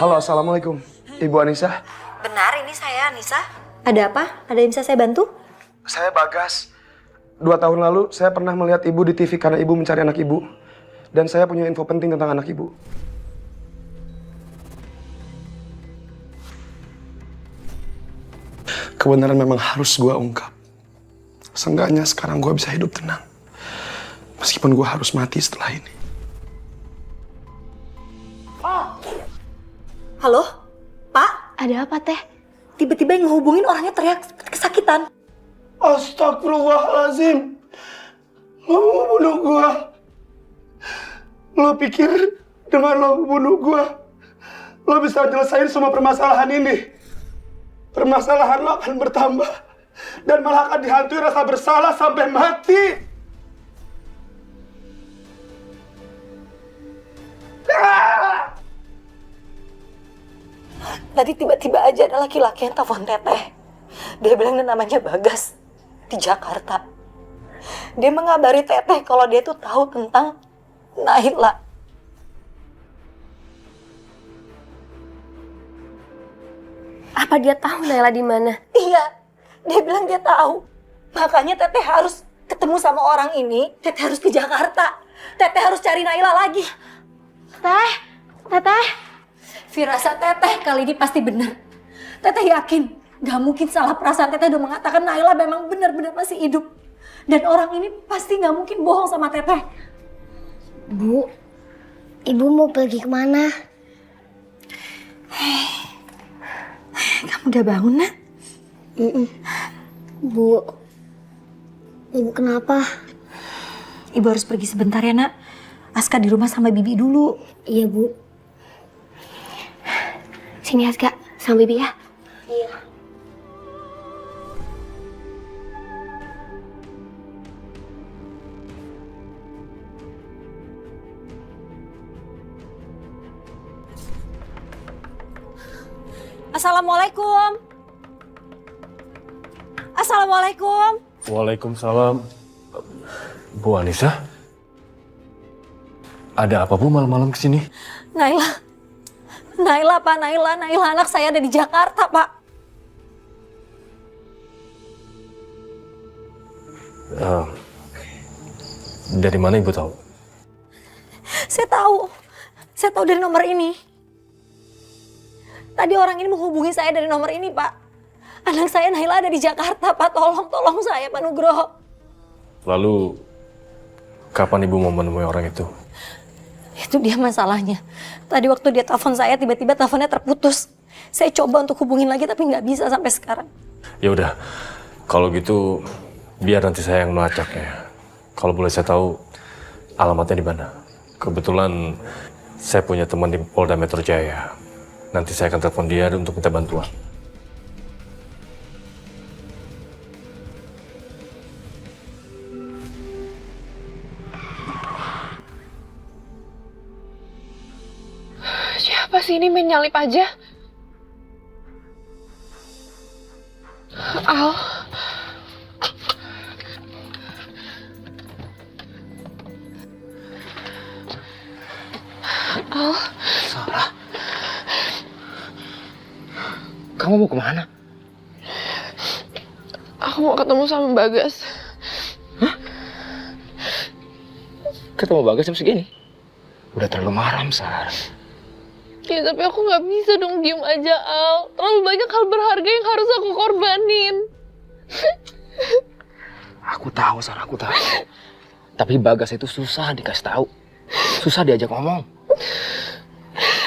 Halo, assalamualaikum, Ibu Anissa. Benar, ini saya Anissa. Ada apa? Ada yang bisa saya bantu? Saya Bagas. 2 tahun lalu saya pernah melihat Ibu di TV karena Ibu mencari anak Ibu. Dan saya punya info penting tentang anak Ibu. Kebenaran memang harus gue ungkap. Seenggaknya sekarang gue bisa hidup tenang. Meskipun gue harus mati setelah ini. Halo? Pak? Ada apa, Teh? Tiba-tiba yang ngehubungin orangnya teriak kesakitan. Astagfirullahaladzim. Lo mau bunuh gue? Lo pikir dengan lo bunuh gue, lo bisa nyelesain semua permasalahan ini? Permasalahan lo akan bertambah. Dan malah akan dihantui rasa bersalah sampai mati. Tadi tiba-tiba aja ada laki-laki yang telepon Teteh. Dia bilang namanya Bagas. Di Jakarta. Dia mengabari Teteh kalau dia tuh tahu tentang Naila. Apa dia tahu Naila di mana? Iya, dia bilang dia tahu. Makanya Teteh harus ketemu sama orang ini. Teteh harus ke Jakarta. Teteh harus cari Naila lagi. Teteh. Firasat Teteh kali ini pasti benar. Teteh yakin, gak mungkin salah perasaan. Teteh udah mengatakan Naila memang benar-benar masih hidup. Dan orang ini pasti gak mungkin bohong sama Teteh. Bu, Ibu mau pergi kemana? Kamu udah bangun, Nak? Bu, Ibu kenapa? Ibu harus pergi sebentar ya, Nak. Aska di rumah sama Bibi dulu. Iya, Bu. Sini Aska, sama Bibi ya. Iya. Assalamualaikum. Assalamualaikum. Waalaikumsalam. Bu Anissa? Ada apa Bu malam-malam kesini? Naila, Pak. Naila anak saya ada di Jakarta, Pak. Dari mana Ibu tahu? Saya tahu dari nomor ini. Tadi orang ini menghubungi saya dari nomor ini, Pak. Anak saya Naila ada di Jakarta, Pak. Tolong saya, Pak Nugroho. Lalu, kapan Ibu mau menemui orang itu? Itu dia masalahnya. Tadi waktu dia telepon saya, tiba-tiba teleponnya terputus. Saya coba untuk hubungin lagi, tapi nggak bisa sampai sekarang. Ya udah, kalau gitu biar nanti saya yang melacaknya. Kalau boleh saya tahu alamatnya di mana? Kebetulan saya punya teman di Polda Metro Jaya. Nanti saya akan telepon dia untuk minta bantuan. Siapa sih ini main nyalip aja? Al. Sarah, kamu mau kemana? Aku mau ketemu sama Bagas. Hah? Ketemu Bagas jam segini? Udah terlalu malam, Sarah. Ya tapi aku nggak bisa dong diem aja, Al. Terlalu banyak hal berharga yang harus aku korbanin. Aku tahu, Sarah, aku tahu. Tapi Bagas itu susah dikasih tahu. Susah diajak ngomong.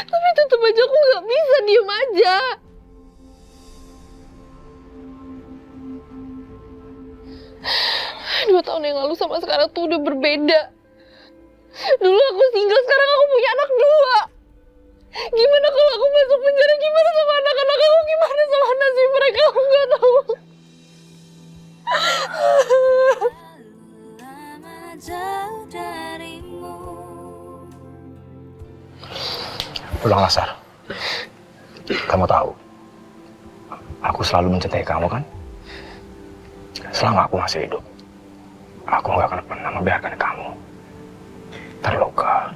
Tapi tetep aja aku nggak bisa diem aja. Dua tahun yang lalu sama sekarang tuh udah berbeda. Dulu aku single, sekarang aku punya anak 2. Gimana kalau aku masuk penjara? Gimana sama anak-anak aku? Gimana sama nasib mereka? Aku nggak tahu. Pulanglah, Sarah. Kamu tahu, aku selalu mencintai kamu kan? Selama aku masih hidup, aku nggak akan pernah membiarkan kamu terluka.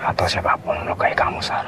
atau siapapun melukai kamu, Sar.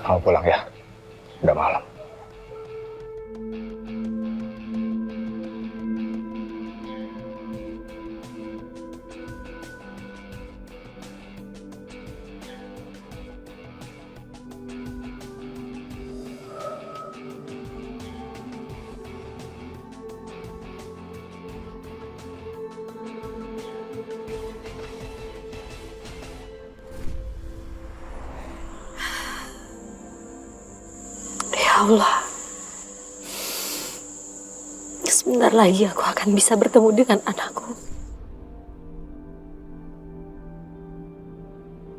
Kamu pulang ya, udah malam. Ya Allah, sebentar lagi aku akan bisa bertemu dengan anakku.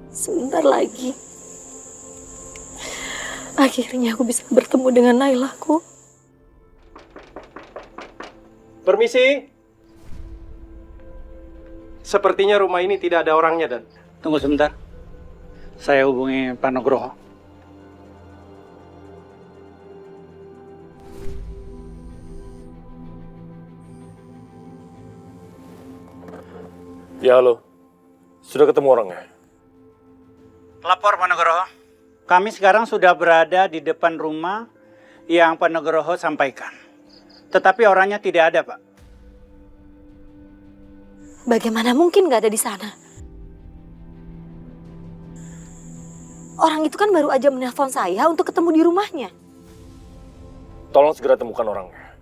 Sebentar lagi, akhirnya aku bisa bertemu dengan Nailaku. Permisi. Sepertinya rumah ini tidak ada orangnya, Dan. Tunggu sebentar. Saya hubungi Pak Nugroho. Ya halo, sudah ketemu orangnya? Lapor Pak Nugroho. Kami sekarang sudah berada di depan rumah yang Pak Nugroho sampaikan. Tetapi orangnya tidak ada, Pak. Bagaimana mungkin nggak ada di sana? Orang itu kan baru aja menelpon saya untuk ketemu di rumahnya. Tolong segera temukan orangnya.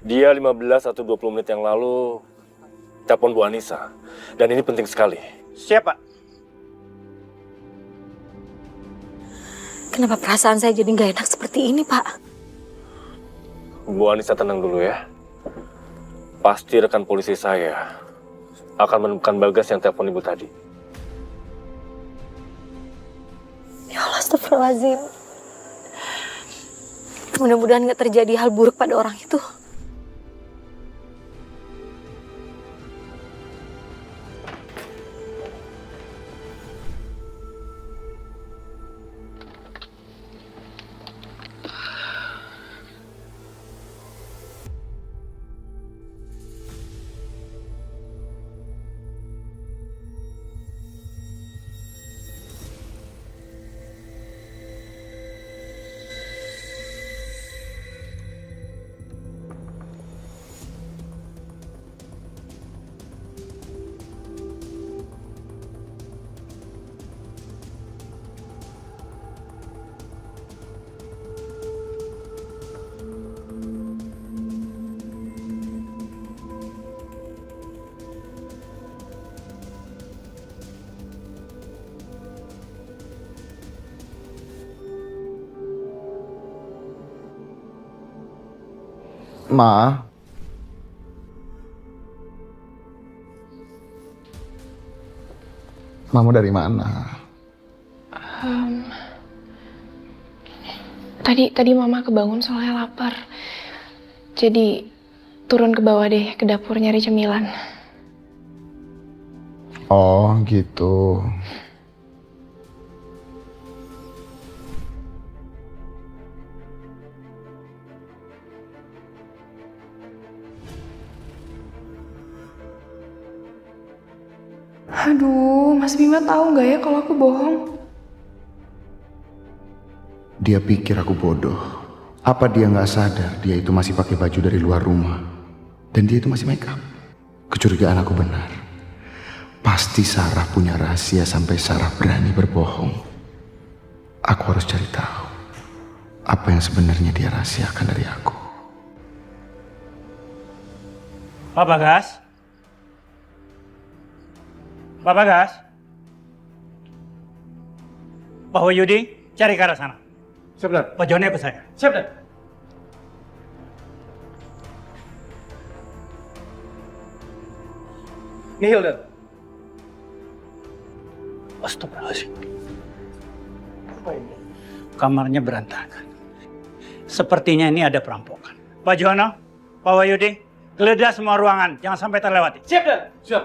Dia 15 atau 20 menit yang lalu telepon Bu Anissa. Dan ini penting sekali. Siapa? Kenapa perasaan saya jadi nggak enak seperti ini, Pak? Bu Anissa tenang dulu ya. Pasti rekan polisi saya akan menemukan Bagas yang telepon ibu tadi. Ya Allah, astagfirullahaladzim. Mudah-mudahan nggak terjadi hal buruk pada orang itu. Ma, Mama dari mana? Tadi Mama kebangun soalnya lapar. Jadi turun ke bawah deh, ke dapur nyari cemilan. Oh gitu. Aduh, Mas Bima tahu nggak ya kalau aku bohong? Dia pikir aku bodoh. Apa dia nggak sadar dia itu masih pakai baju dari luar rumah dan dia itu masih make up? Kecurigaan aku benar. Pasti Sarah punya rahasia sampai Sarah berani berbohong. Aku harus cari tahu apa yang sebenarnya dia rahasiakan dari aku. Pak Bagas? Pak Bagas? Pak Wahyudi, cari ke arah sana. Siap, Dan. Pak Joni ke saya. Siap, Dan. Nihil, Dan. Astagfirullahaladzim. Kamarnya berantakan. Sepertinya ini ada perampokan. Pak Jono, Pak Wahyudi, geledah semua ruangan. Jangan sampai terlewati. Siap, Dan. Siap.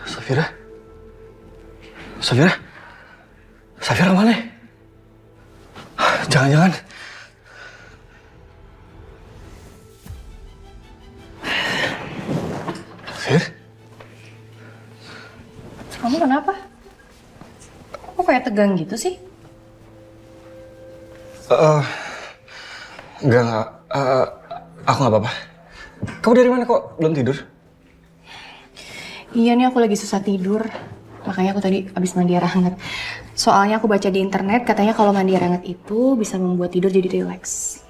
Safira? Safira? Safira mana? Jangan-jangan. Safir? Kamu kenapa? Kok kayak tegang gitu sih? Enggak. Aku nggak apa-apa. Kamu dari mana kok belum tidur? Iya nih aku lagi susah tidur. Makanya aku tadi abis mandi air hangat. Soalnya aku baca di internet katanya kalau mandi air hangat itu bisa membuat tidur jadi rileks.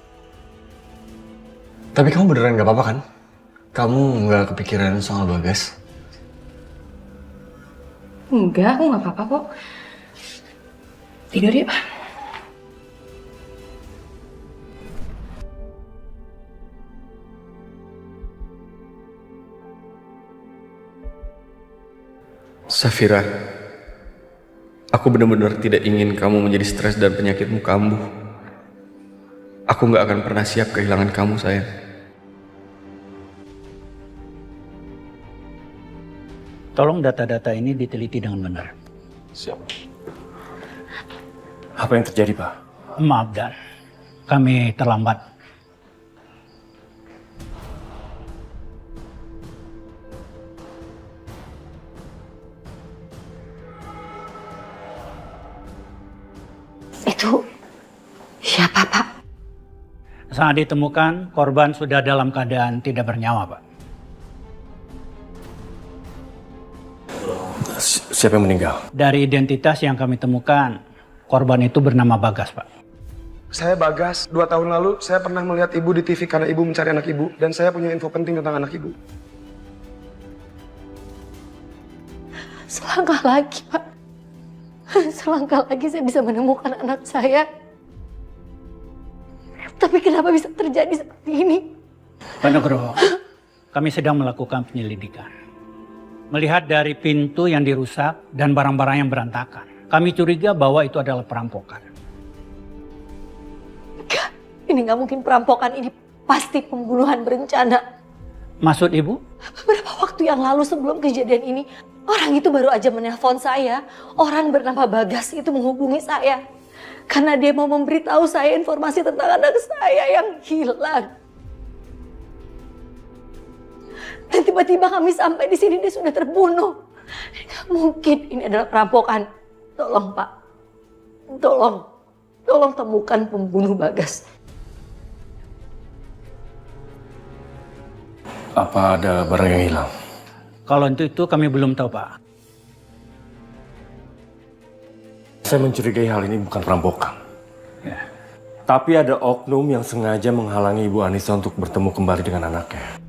Tapi kamu beneran nggak apa-apa kan? Kamu nggak kepikiran soal Bagas? Enggak, aku nggak apa-apa kok. Tidur ya. Safira, aku benar-benar tidak ingin kamu menjadi stres dan penyakitmu kambuh. Aku nggak akan pernah siap kehilangan kamu, sayang. Tolong data-data ini diteliti dengan benar. Siap. Apa yang terjadi, Pak? Maaf, Dan. Kami terlambat. Itu siapa, Pak? Saat ditemukan, korban sudah dalam keadaan tidak bernyawa, Pak. Siapa yang meninggal? Dari identitas yang kami temukan, korban itu bernama Bagas, Pak. Saya Bagas. 2 tahun lalu saya pernah melihat ibu di TV karena ibu mencari anak ibu. Dan saya punya info penting tentang anak ibu. Selangkah lagi, Pak. Selangkah lagi saya bisa menemukan anak saya. Tapi kenapa bisa terjadi seperti ini? Pak Nugroho, kami sedang melakukan penyelidikan. Melihat dari pintu yang dirusak dan barang-barang yang berantakan, kami curiga bahwa itu adalah perampokan. Enggak, ini nggak mungkin perampokan. Ini pasti pembunuhan berencana. Maksud Ibu? Beberapa waktu yang lalu sebelum kejadian ini, orang itu baru aja menelpon saya. Orang bernama Bagas itu menghubungi saya. Karena dia mau memberitahu saya informasi tentang anak saya yang hilang. Dan tiba-tiba kami sampai di sini, dia sudah terbunuh. Nggak mungkin ini adalah perampokan. Tolong, Pak. Tolong temukan pembunuh Bagas. Apa ada barang yang hilang? Kalau untuk itu kami belum tahu, Pak. Saya mencurigai hal ini bukan perampokan. Ya. Tapi ada oknum yang sengaja menghalangi Ibu Anissa untuk bertemu kembali dengan anaknya.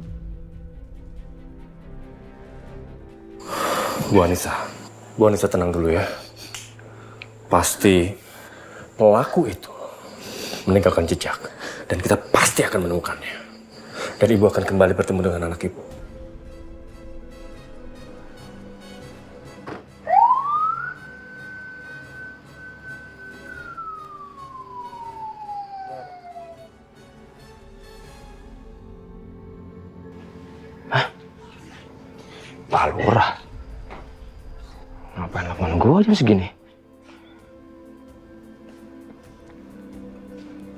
Bu Anissa tenang dulu ya. Pasti pelaku itu meninggalkan jejak. Dan kita pasti akan menemukannya. Dan Ibu akan kembali bertemu dengan anak Ibu. Pak Lurah. Ngapain telepon gue jam segini?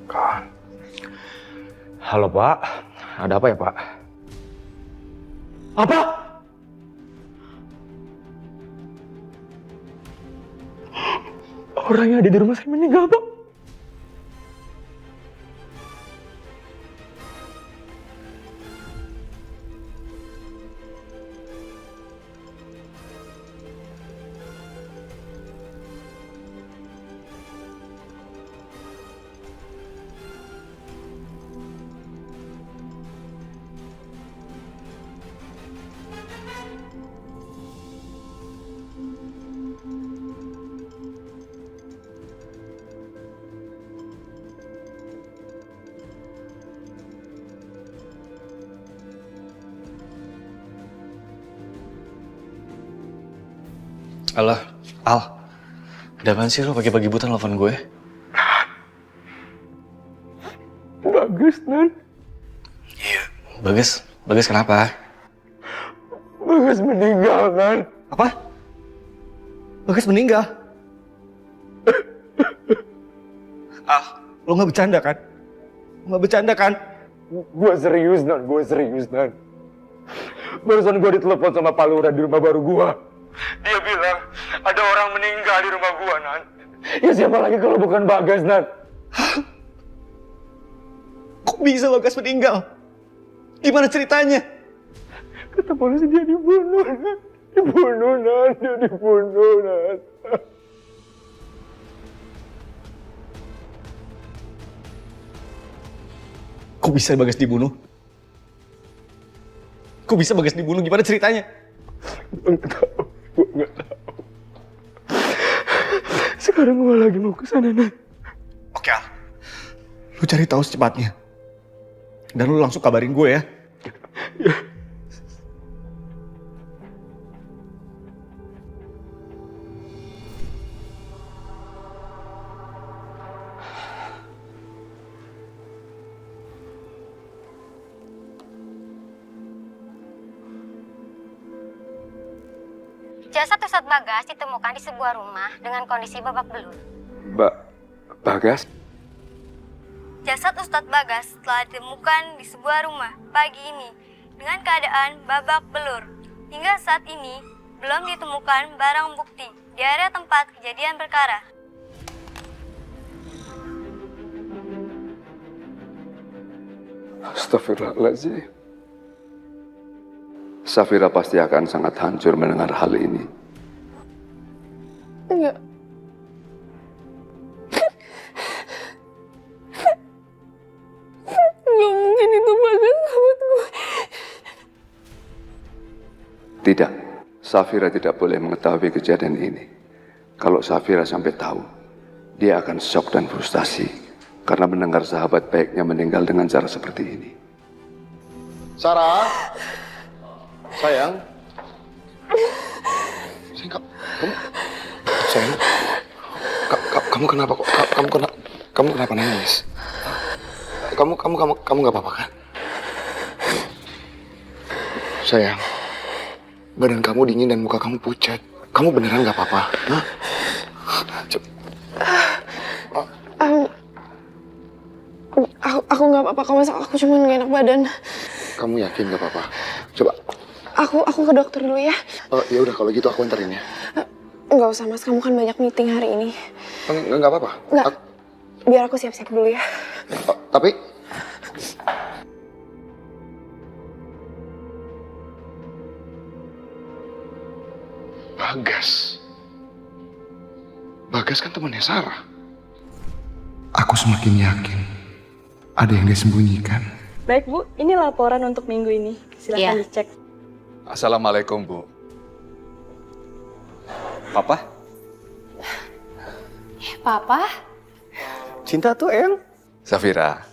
Kan. Halo Pak, ada apa ya Pak? Apa? Orang yang ada di rumah saya meninggal Pak. Alah, Al. Ada apaan sih lo pagi-pagi buta nelfon gue? Bagus, Nan. Iya. Bagus kenapa? Bagus meninggal, Nan. Apa? Bagus meninggal? Al, lo gak bercanda kan? Lo gak bercanda kan? Gue serius, Nan. Barusan gue ditelepon sama Pak Lurah di rumah baru gue. Dia bilang ada orang meninggal di rumah gue, Nan. Ya siapa lagi kalau bukan Bagas, Nan? Kok bisa Bagas meninggal? Gimana ceritanya? Kata polisi dia dibunuh, Nan. Dia dibunuh, Nan. Kok bisa Bagas dibunuh? Gimana ceritanya? Gue nggak tahu. Sekarang gue lagi mau ke sana, Nan. Oke, Al. Lu cari tahu secepatnya. Dan lu langsung kabarin gue ya. Jasad Ustadz Bagas ditemukan di sebuah rumah dengan kondisi babak belur. Bagas? Jasad Ustadz Bagas telah ditemukan di sebuah rumah pagi ini dengan keadaan babak belur. Hingga saat ini belum ditemukan barang bukti di area tempat kejadian perkara. Astagfirullahaladzim. Safira pasti akan sangat hancur mendengar hal ini. Enggak. Enggak mungkin itu Bagas sahabat gue. Tidak, Safira tidak boleh mengetahui kejadian ini. Kalau Safira sampai tahu, dia akan shock dan frustasi karena mendengar sahabat baiknya meninggal dengan cara seperti ini. Sarah, sayang. Sayang, kamu kenapa kok? Kamu kenapa nangis? Kamu nggak apa-apa kan? Sayang, badan kamu dingin dan muka kamu pucat. Kamu beneran nggak apa-apa? Hah? Aku nggak apa-apa kok, Mas. Aku cuma nggak enak badan. Kamu yakin nggak apa-apa? Coba. Aku ke dokter dulu ya. Ya udah kalau gitu aku anterin ya. Nggak usah, Mas. Kamu kan banyak meeting hari ini. Nggak apa-apa. Nggak. Biar aku siap-siap dulu ya. Tapi Bagas kan temannya Sarah. Aku semakin yakin ada yang dia sembunyikan. Baik Bu, ini laporan untuk minggu ini. Silakan dicek. Assalamualaikum, Bu. Papa? Papa? Cinta tuh, Eyang. Safira,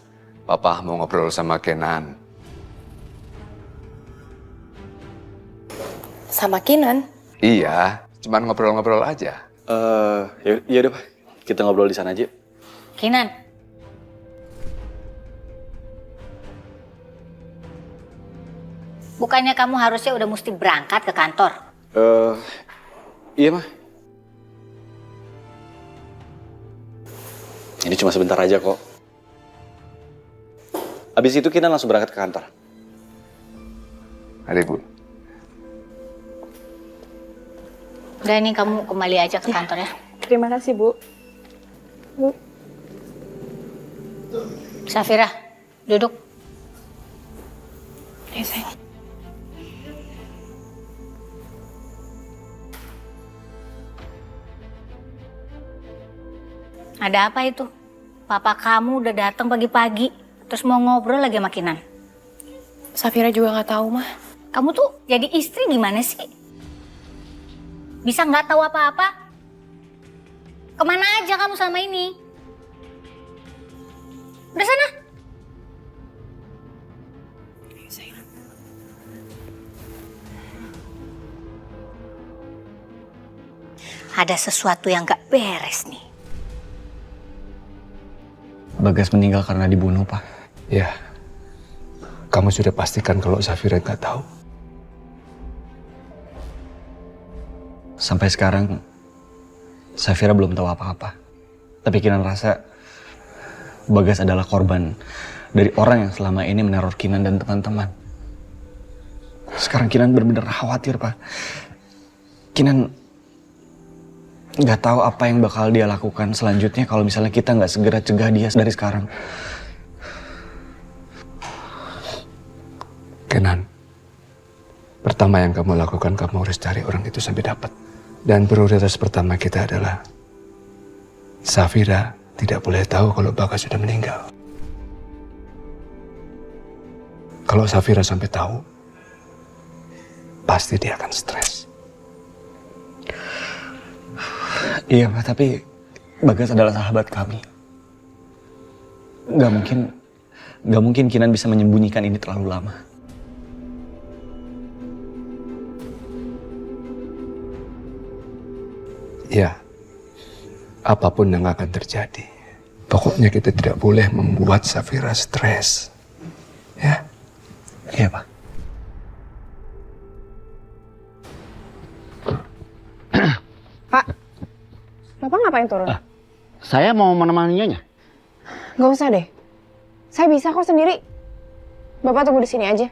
Papa mau ngobrol sama Kenan. Sama Kinan? Iya, cuman ngobrol-ngobrol aja. Iya deh, Pak. Kita ngobrol di sana aja. Kinan? Bukannya kamu harusnya udah mesti berangkat ke kantor? Iya, Mah. Ini cuma sebentar aja kok. Habis itu kita langsung berangkat ke kantor. Adik, Bu. Udah, ini kamu kembali aja ke kantor ya. Terima kasih Bu. Bu. Safira, duduk. Ya, sayang. Ada apa itu? Papa kamu udah datang pagi-pagi, terus mau ngobrol lagi sama Kinan. Safira juga nggak tahu, Mah. Kamu tuh jadi istri gimana sih? Bisa nggak tahu apa-apa? Kemana aja kamu selama ini? Udah sana. Ada sesuatu yang gak beres nih. Bagas meninggal karena dibunuh, Pak. Ya, kamu sudah pastikan kalau Safira nggak tahu? Sampai sekarang, Safira belum tahu apa-apa. Tapi Kinan rasa Bagas adalah korban dari orang yang selama ini meneror Kinan dan teman-teman. Sekarang Kinan benar-benar khawatir, Pak. Kinan nggak tahu apa yang bakal dia lakukan selanjutnya kalau misalnya kita nggak segera cegah dia dari sekarang. Kenan, pertama yang kamu lakukan, kamu harus cari orang itu sampai dapat. Dan prioritas pertama kita adalah Safira tidak boleh tahu kalau Bagas sudah meninggal. Kalau Safira sampai tahu, pasti dia akan stres. Iya, Pak, tapi Bagas adalah sahabat kami. Gak mungkin Kinan bisa menyembunyikan ini terlalu lama. Ya, apapun yang akan terjadi, pokoknya kita tidak boleh membuat Safira stres. Ya? Iya, Pak. Pak, Bapak ngapain turun? Saya mau menemani Nyonya. Gak usah deh. Saya bisa kok sendiri. Bapak tunggu di sini aja.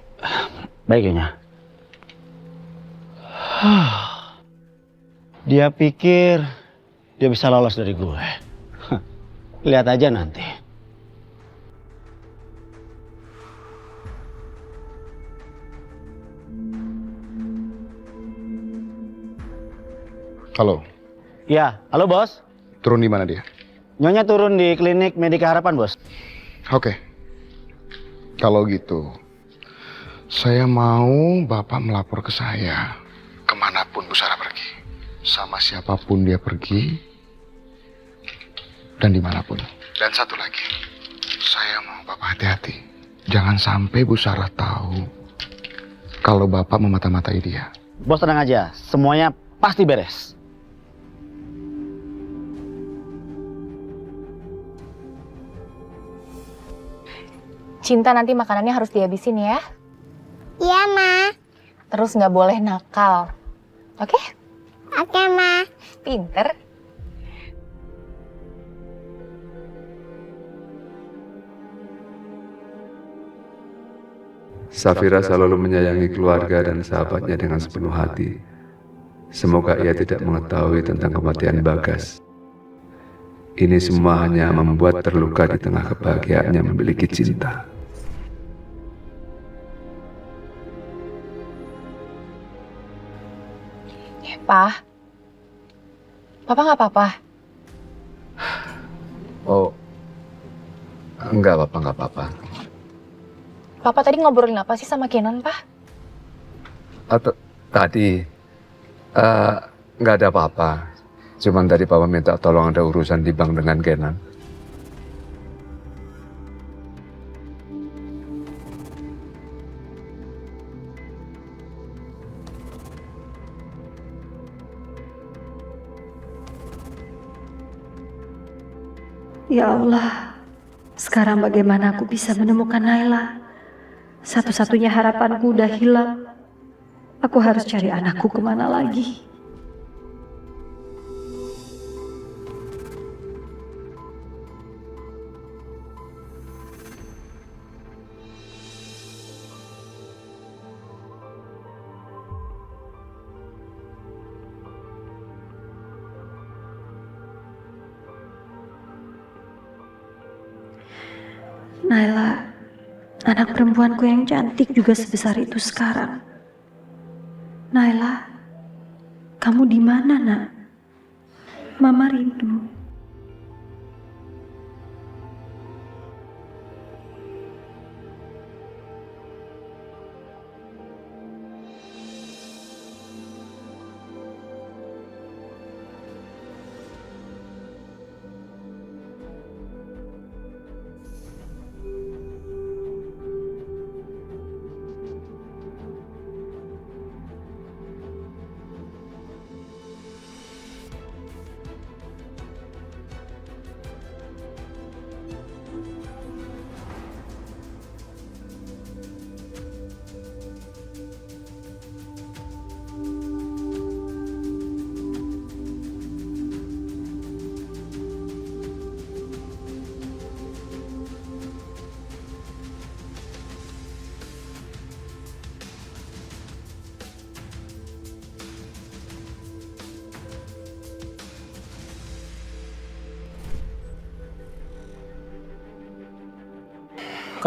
Baik, Nyonya. Dia pikir dia bisa lolos dari gue. Lihat aja nanti. Halo. Ya, halo bos. Turun di mana dia? Nyonya turun di klinik Medika Harapan, bos. Oke. Kalau gitu, saya mau Bapak melapor ke saya kemanapun Bu Sarah pergi. Sama siapapun dia pergi. Dan dimanapun. Dan satu lagi, saya mau Bapak hati-hati. Jangan sampai Bu Sarah tahu kalau Bapak memata-matai dia. Bos tenang aja, semuanya pasti beres. Cinta, nanti makanannya harus dihabisin ya. Iya, Ma. Terus nggak boleh nakal. Oke? Oke, Ma. Pinter. Safira selalu menyayangi keluarga dan sahabatnya dengan sepenuh hati. Semoga ia tidak mengetahui tentang kematian Bagas. Ini semua hanya membuat terluka di tengah kebahagiaannya memiliki cinta. Pa. Papa nggak apa-apa? Oh, enggak apa-apa, enggak apa-apa. Papa tadi ngobrolin apa sih sama Kenan, Pa? Tadi, nggak ada apa-apa. Cuman tadi Papa minta tolong ada urusan di bank dengan Kenan. Ya Allah, sekarang bagaimana aku bisa menemukan Naila? Satu-satunya harapanku udah hilang. Aku harus cari anakku kemana lagi? Naila, anak perempuanku yang cantik juga sebesar itu sekarang. Naila, kamu di mana, Nak? Mama rindu.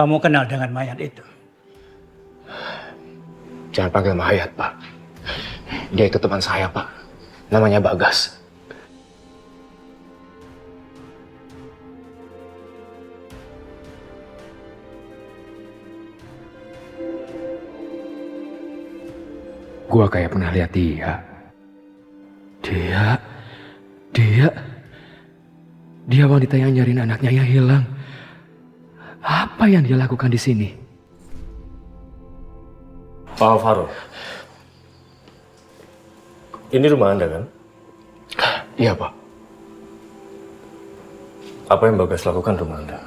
Kamu kenal dengan mayat itu? Jangan panggil mayat, Pak. Dia itu teman saya, Pak. Namanya Bagas. Gua kayak pernah lihat dia. Dia wanita yang nyariin anaknya yang hilang. Apa yang dia lakukan di sini? Pak Alvaro, ini rumah Anda kan? Iya, Pak. Apa yang Bagas lakukan di rumah Anda?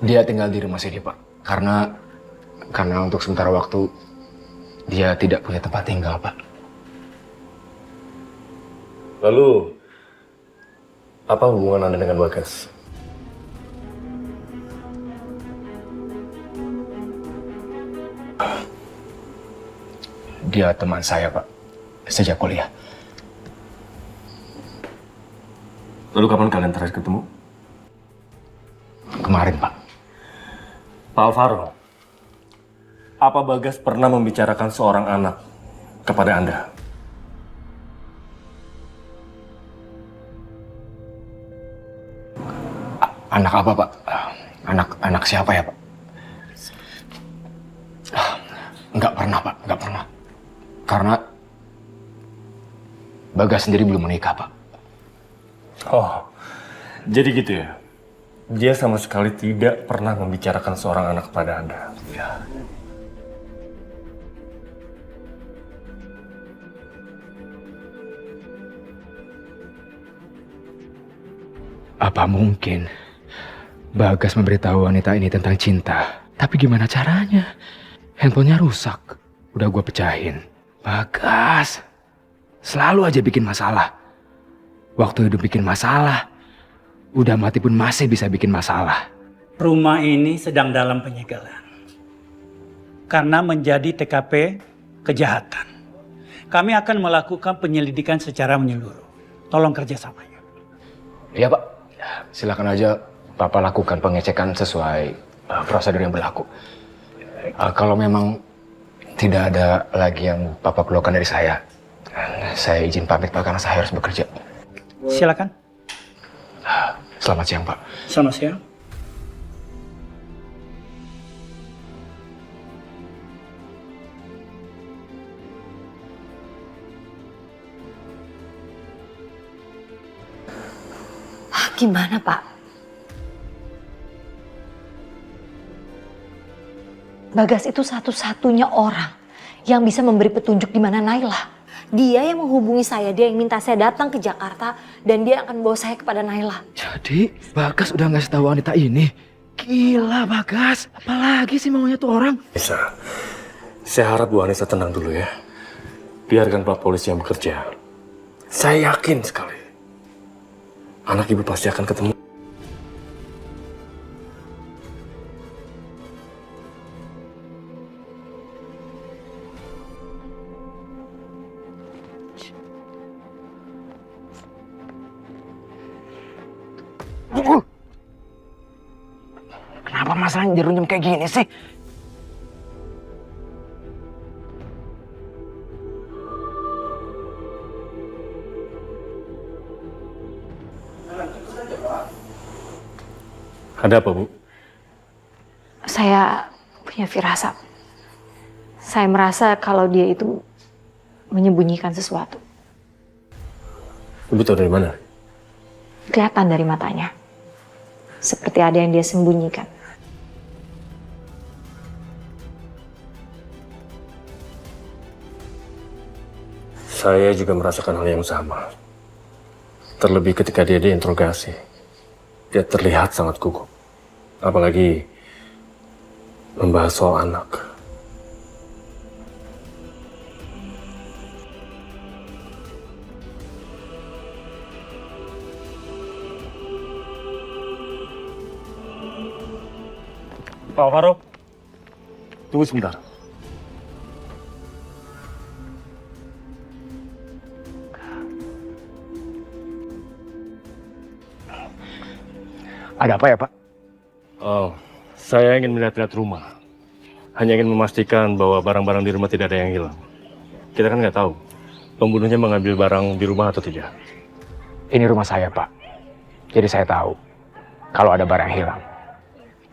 Dia tinggal di rumah sini, Pak. Karena untuk sementara waktu dia tidak punya tempat tinggal, Pak. Lalu, apa hubungan Anda dengan Bagas? Dia teman saya, Pak. Sejak kuliah. Lalu kapan kalian terakhir ketemu? Kemarin, Pak. Pak Alvaro, apa Bagas pernah membicarakan seorang anak kepada Anda? Anak apa, Pak? Anak siapa ya, Pak? Nggak pernah, Pak. Nggak pernah. Karena Bagas sendiri belum menikah, Pak. Oh, jadi gitu ya? Dia sama sekali tidak pernah membicarakan seorang anak kepada Anda. Ya. Apa mungkin Bagas memberitahu wanita ini tentang cinta? Tapi gimana caranya? Handphonenya rusak. Udah gue pecahin. Bagas selalu aja bikin masalah. Waktu hidup bikin masalah. Udah mati pun masih bisa bikin masalah. Rumah ini sedang dalam penyegelan. Karena menjadi TKP kejahatan. Kami akan melakukan penyelidikan secara menyeluruh. Tolong kerjasamanya. Iya, Pak. Silakan aja Bapak lakukan pengecekan sesuai prosedur yang berlaku. Kalau memang tidak ada lagi yang Bapak perlukan dari saya izin pamit, Pak, karena saya harus bekerja. Silakan. Selamat siang, Pak. Selamat siang. Gimana, Pak? Bagas itu satu-satunya orang yang bisa memberi petunjuk di mana Naila. Dia yang menghubungi saya, dia yang minta saya datang ke Jakarta dan dia akan bawa saya kepada Naila. Jadi Bagas udah ngasih tahu wanita ini? Gila, Bagas. Apalagi sih maunya tuh orang? Bisa. Saya harap Bu Anissa tenang dulu ya. Biarkan Pak Polisi yang bekerja. Saya yakin sekali. Anak Ibu pasti akan ketemu. Kenapa masalahnya jerunyem kayak gini sih? Ada apa, Bu? Saya punya firasat. Saya merasa kalau dia itu menyembunyikan sesuatu. Ibu tahu dari mana? Kelihatan dari matanya. Seperti ada yang dia sembunyikan. Saya juga merasakan hal yang sama. Terlebih ketika dia diinterogasi. Dia terlihat sangat gugup. Apalagi membahas soal anak. Pak Alvaro, tunggu sebentar. Ada apa ya, Pak? Oh, saya ingin melihat-lihat rumah. Hanya ingin memastikan bahwa barang-barang di rumah tidak ada yang hilang. Kita kan nggak tahu pembunuhnya mengambil barang di rumah atau tidak. Ini rumah saya, Pak. Jadi saya tahu kalau ada barang yang hilang.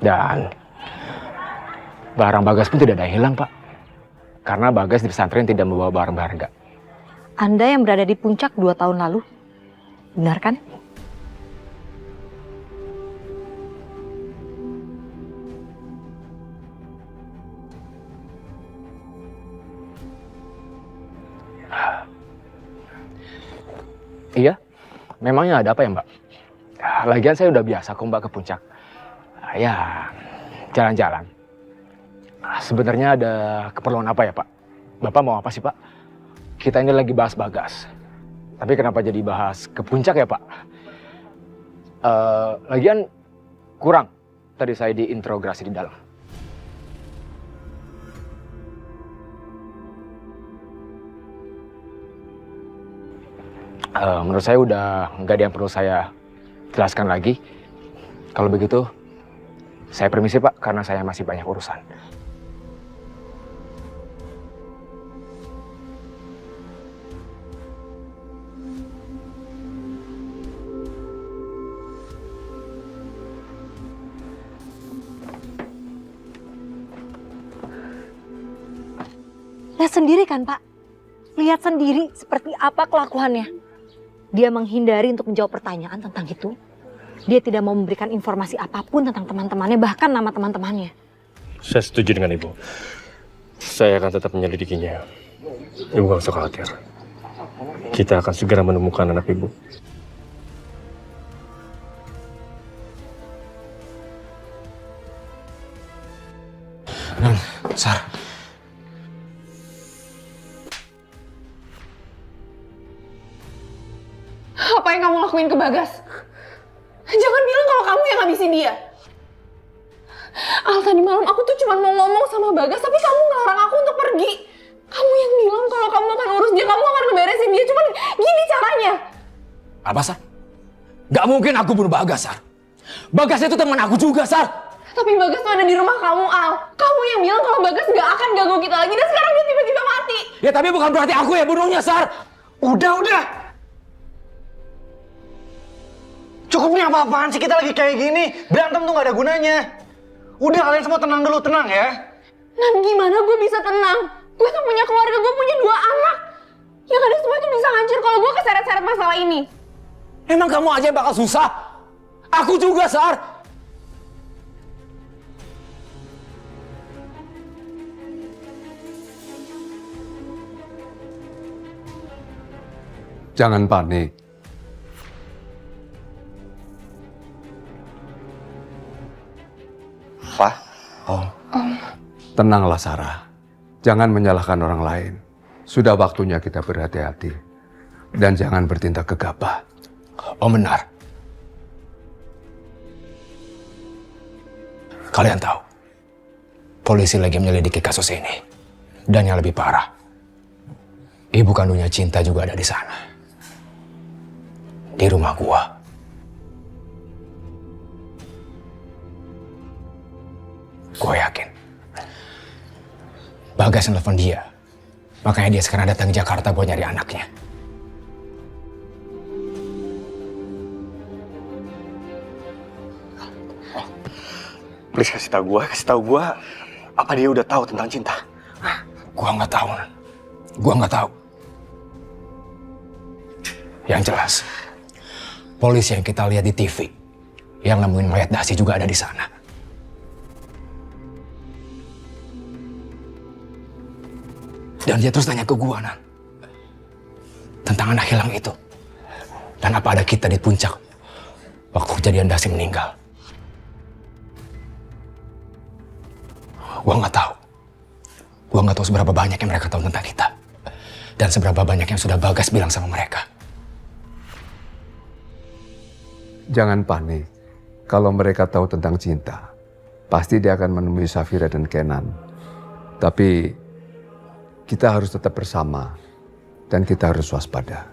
Dan barang Bagas pun tidak ada yang hilang, Pak. Karena Bagas di pesantren tidak membawa barang berharga. Anda yang berada di puncak 2 tahun lalu, benar kan? Iya, memangnya ada apa ya, Mbak? Lagian saya udah biasa kok, Mbak, ke puncak. Ya, jalan-jalan. Sebenarnya ada keperluan apa ya, Pak? Bapak mau apa sih, Pak? Kita ini lagi bahas Bagas. Tapi kenapa jadi bahas ke puncak ya, Pak? Lagian kurang. Tadi saya diinterogasi di dalam. Menurut saya udah nggak ada yang perlu saya jelaskan lagi. Kalau begitu, saya permisi, Pak, karena saya masih banyak urusan. Lihat sendiri kan, Pak? Lihat sendiri seperti apa kelakuannya. Dia menghindari untuk menjawab pertanyaan tentang itu. Dia tidak mau memberikan informasi apapun tentang teman-temannya, bahkan nama teman-temannya. Saya setuju dengan Ibu. Saya akan tetap menyelidikinya. Ibu gak usah khawatir. Kita akan segera menemukan anak Ibu. Sar. Apa yang kamu lakuin ke Bagas? Jangan bilang kalau kamu yang habisin dia. Al, tadi malam aku tuh cuma mau ngomong sama Bagas, tapi kamu ngelarang aku untuk pergi. Kamu yang bilang kalau kamu akan urus dia, kamu akan ngeberesin dia, cuman gini caranya. Apa, Sar? Gak mungkin aku bunuh Bagas, Sar. Bagas itu teman aku juga, Sar. Tapi Bagas tuh ada di rumah kamu, Al. Kamu yang bilang kalau Bagas gak akan ganggu kita lagi, dan sekarang dia tiba-tiba mati. Ya tapi bukan berarti aku yang bunuhnya, Sar. Udah. Cukup nih apa-apaan sih, kita lagi kayak gini. Berantem tuh gak ada gunanya. Udah, kalian semua tenang dulu, tenang ya. Nah gimana gue bisa tenang? Gue tuh punya keluarga, gue punya 2 anak. Yang ada semua itu bisa hancur kalau gue keseret-seret masalah ini. Emang kamu aja yang bakal susah? Aku juga, Sar. Jangan panik. Pak? Tenanglah Sarah. Jangan menyalahkan orang lain. Sudah waktunya kita berhati-hati. Dan jangan bertindak gegabah. Om benar. Kalian tahu, polisi lagi menyelidiki kasus ini. Dan yang lebih parah, ibu kandungnya Cinta juga ada di sana. Di rumah gua. Gue yakin Bagas nelfon dia. Makanya dia sekarang datang ke Jakarta buat nyari anaknya. Please kasih tahu gue. Apa dia udah tahu tentang Cinta? Gua nggak tahu, Nan. Gua nggak tahu. Yang jelas, polisi yang kita lihat di TV yang nemuin mayat Dasi juga ada di sana. Dan dia terus tanya ke gua, Nan, tentang anak hilang itu. Dan apa ada kita di puncak waktu kejadian Dasi meninggal. Gua nggak tahu. Gua nggak tahu seberapa banyak yang mereka tahu tentang kita. Dan seberapa banyak yang sudah Bagas bilang sama mereka. Jangan panik. Kalau mereka tahu tentang Cinta, pasti dia akan menemui Safira dan Kenan. Tapi kita harus tetap bersama dan kita harus waspada.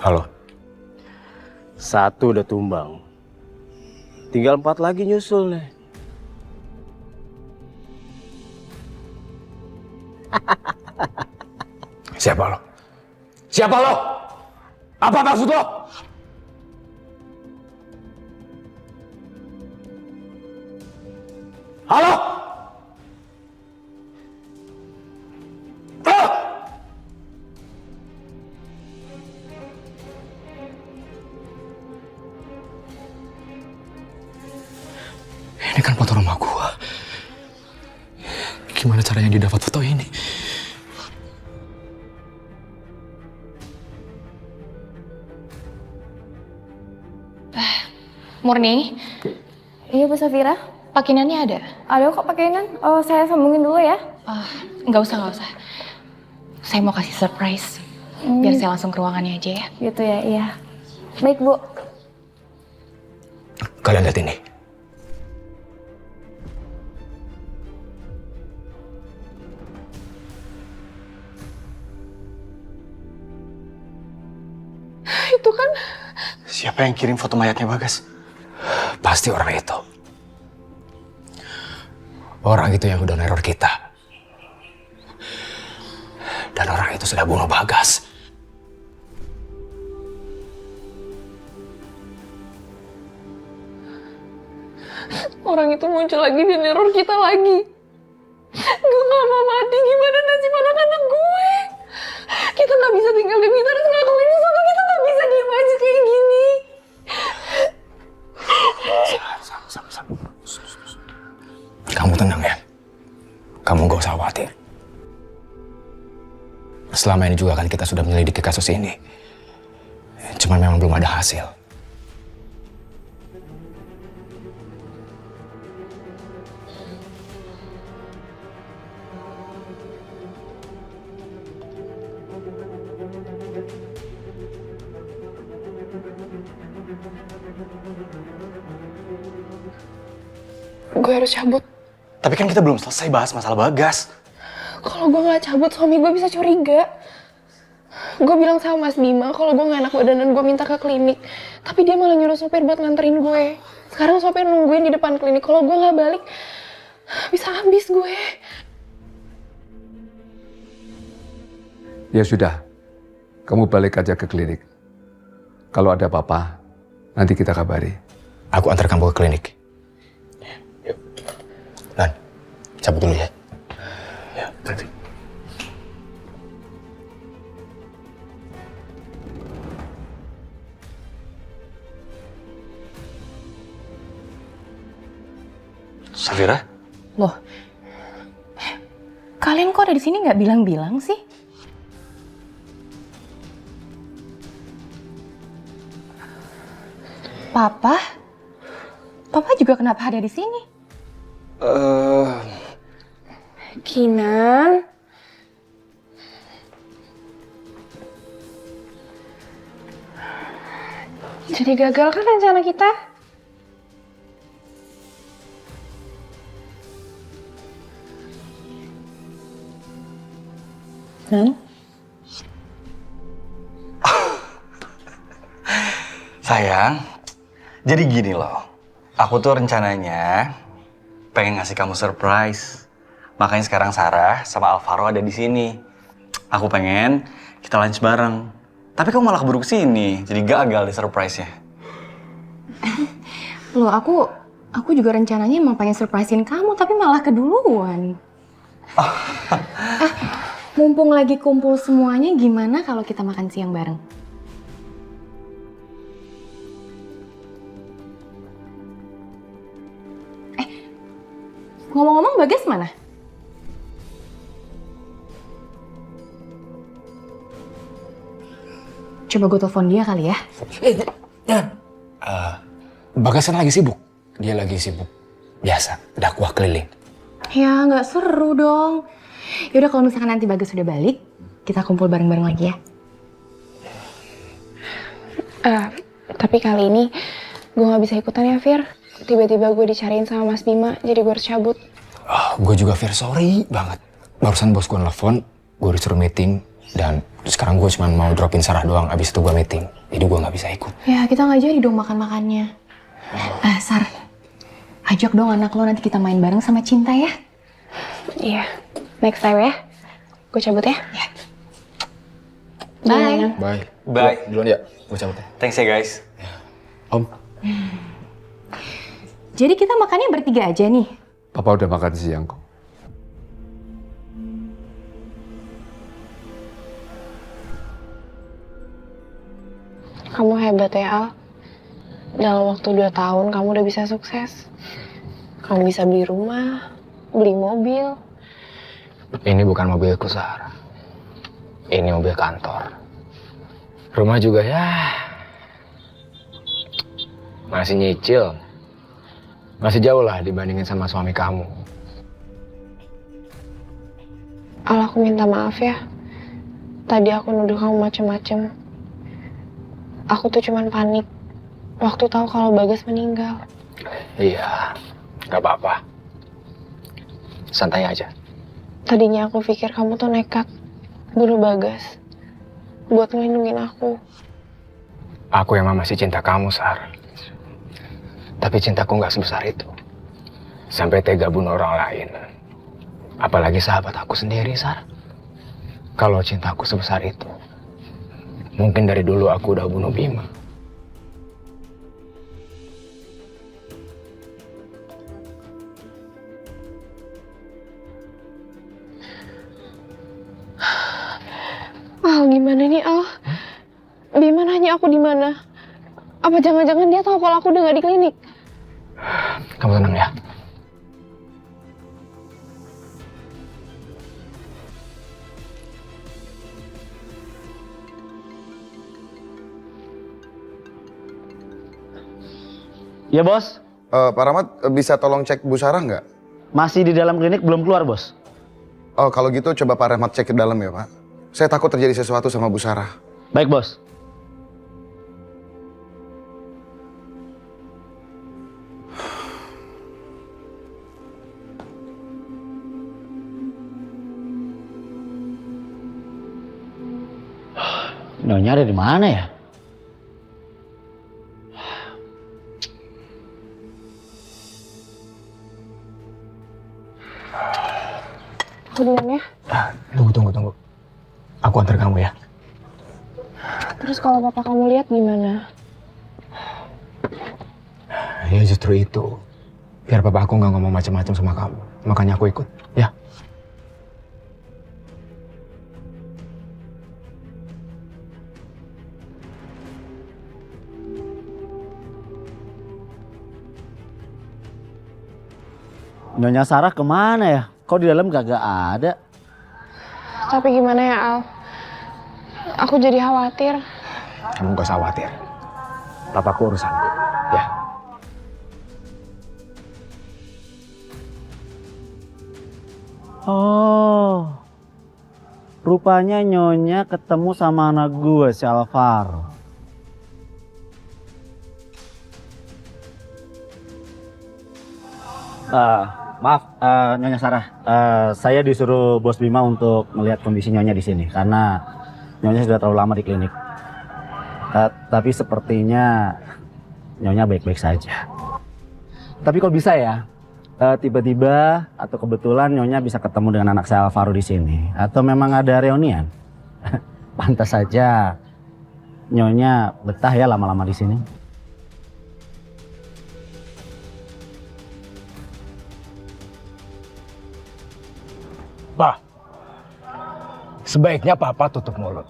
Halo. 1 udah tumbang. Tinggal 4 lagi nyusul nih. Siapa lo? Siapa lo? Apa maksud lo? Halo? Ini kan foto rumah gua. Gimana caranya dia dapat foto ini? Murni? Iya Bu Safira? Pakaiannya ada? Ada kok pakaian. Oh, saya sambungin dulu ya? Nggak usah. Saya mau kasih surprise. Biar saya langsung ke ruangannya aja ya. Gitu ya, iya. Baik Bu. Kalian lihat ini. Itu kan... Siapa yang kirim foto mayatnya Bagas? Pasti orang itu. Orang itu yang udah neror kita. Dan orang itu sudah bunuh Bagas. Orang itu muncul lagi dan neror kita lagi. Gue gak mau mati, gimana nasib anak-anak gue? Kita gak bisa tinggal di kita harus ngelakuin sesuatu, kita gak bisa diem aja kayak gini. Kamu tenang ya. Kamu gak usah khawatir. Selama ini juga kan kita sudah menyelidiki kasus ini. Cuman memang belum ada hasil. Gue harus cabut. Tapi kan kita belum selesai bahas masalah Bagas. Kalau gue gak cabut, suami gue bisa curiga. Gue bilang sama Mas Bima kalau gue gak enak badan dan gue minta ke klinik. Tapi dia malah nyuruh sopir buat nganterin gue. Sekarang sopir nungguin di depan klinik. Kalau gue gak balik, bisa habis gue. Ya sudah, kamu balik aja ke klinik. Kalau ada apa-apa, nanti kita kabari. Aku antar kamu ke klinik. Nan, cabut dulu ya. Ya, nanti. Safira? Loh, kalian kok ada di sini nggak bilang-bilang sih? Papa? Papa juga kenapa ada di sini? Kinan? Jadi gagal kan rencana kita? Sayang, jadi gini loh. Aku tuh rencananya pengen ngasih kamu surprise. Makanya sekarang Sarah sama Alvaro ada di sini. Aku pengen kita lunch bareng. Tapi kamu malah keburu kesini, jadi gagal di surprise-nya. Loh, aku juga rencananya emang pengen surprisein kamu, tapi malah keduluan. Mumpung lagi kumpul semuanya, gimana kalau kita makan siang bareng? Ngomong-ngomong, Bagas mana? Coba gue telepon dia kali ya. Bagas kan lagi sibuk. Dia lagi sibuk. Biasa, dakwah keliling. Ya, nggak seru dong. Yaudah kalau misalkan nanti Bagas sudah balik, kita kumpul bareng-bareng lagi ya. Tapi kali ini gue gak bisa ikutan ya, Fir. Tiba-tiba gue dicariin sama Mas Bima, jadi gue harus cabut. Gue juga Fir, sorry banget. Barusan bos gue nelfon, gue disuruh meeting, dan Terus sekarang gue cuma mau dropin Sarah doang, abis itu gue meeting. Jadi gue nggak bisa ikut. Ya kita nggak jadi dong makan-makannya. Sar, ajak dong anak lo, nanti kita main bareng sama Cinta ya. Iya, next time ya. Gue cabut ya. Bye. Bye. Bye. Duluan ya, gue cabut ya. Thanks ya guys. Om. Jadi kita makannya bertiga aja nih. Papa udah makan siang kok. Kamu hebat ya, Al. Dalam waktu 2 tahun kamu udah bisa sukses. Kamu bisa beli rumah, beli mobil. Ini bukan mobilku, Sarah. Ini mobil kantor. Rumah juga ya masih nyicil. Masih jauh lah dibandingin sama suami kamu. Al, aku minta maaf ya. Tadi aku nuduh kamu macem-macem. Aku tuh cuman panik waktu tahu kalau Bagas meninggal. Iya, gak apa-apa. Santai aja. Tadinya aku pikir kamu tuh nekat bunuh Bagas buat ngelindungin aku. Aku emang masih cinta kamu, Sar. Tapi cintaku gak sebesar itu. Sampai tega bunuh orang lain. Apalagi sahabat aku sendiri, Sar. Kalau cintaku sebesar itu, mungkin dari dulu aku udah bunuh Bima. Al, gimana nih, Al? Bima nanya aku di mana? Apa jangan-jangan dia tahu kalau aku udah gak di klinik? Kamu tenang ya. Ya bos. Pak Rahmat, bisa tolong cek Bu Sarah nggak? Masih di dalam klinik, belum keluar bos. Oh, kalau gitu coba Pak Rahmat cek ke dalam ya Pak. Saya takut terjadi sesuatu sama Bu Sarah. Baik bos. Nyonya ada di mana ya? Aku duluan ya. Tunggu. Aku antar kamu ya. Terus kalau papa kamu lihat gimana? Ya justru itu. Biar papa aku nggak ngomong macam-macam sama kamu. Makanya aku ikut, ya. Nyonya Sarah kemana ya? Kok di dalam kagak ada? Tapi gimana ya, Al? Aku jadi khawatir. Kamu gak usah khawatir. Papaku urusanku, ya. Oh, rupanya Nyonya ketemu sama anak gue, si Alvaro. Maaf, Nyonya Sarah. Saya disuruh Bos Bima untuk melihat kondisi Nyonya di sini karena Nyonya sudah terlalu lama di klinik. Tapi sepertinya Nyonya baik-baik saja. Tapi kalau bisa ya, tiba-tiba atau kebetulan Nyonya bisa ketemu dengan anak saya Alvaro di sini, atau memang ada reunian. Pantas saja Nyonya betah ya lama-lama di sini. Pak, sebaiknya Papa tutup mulut.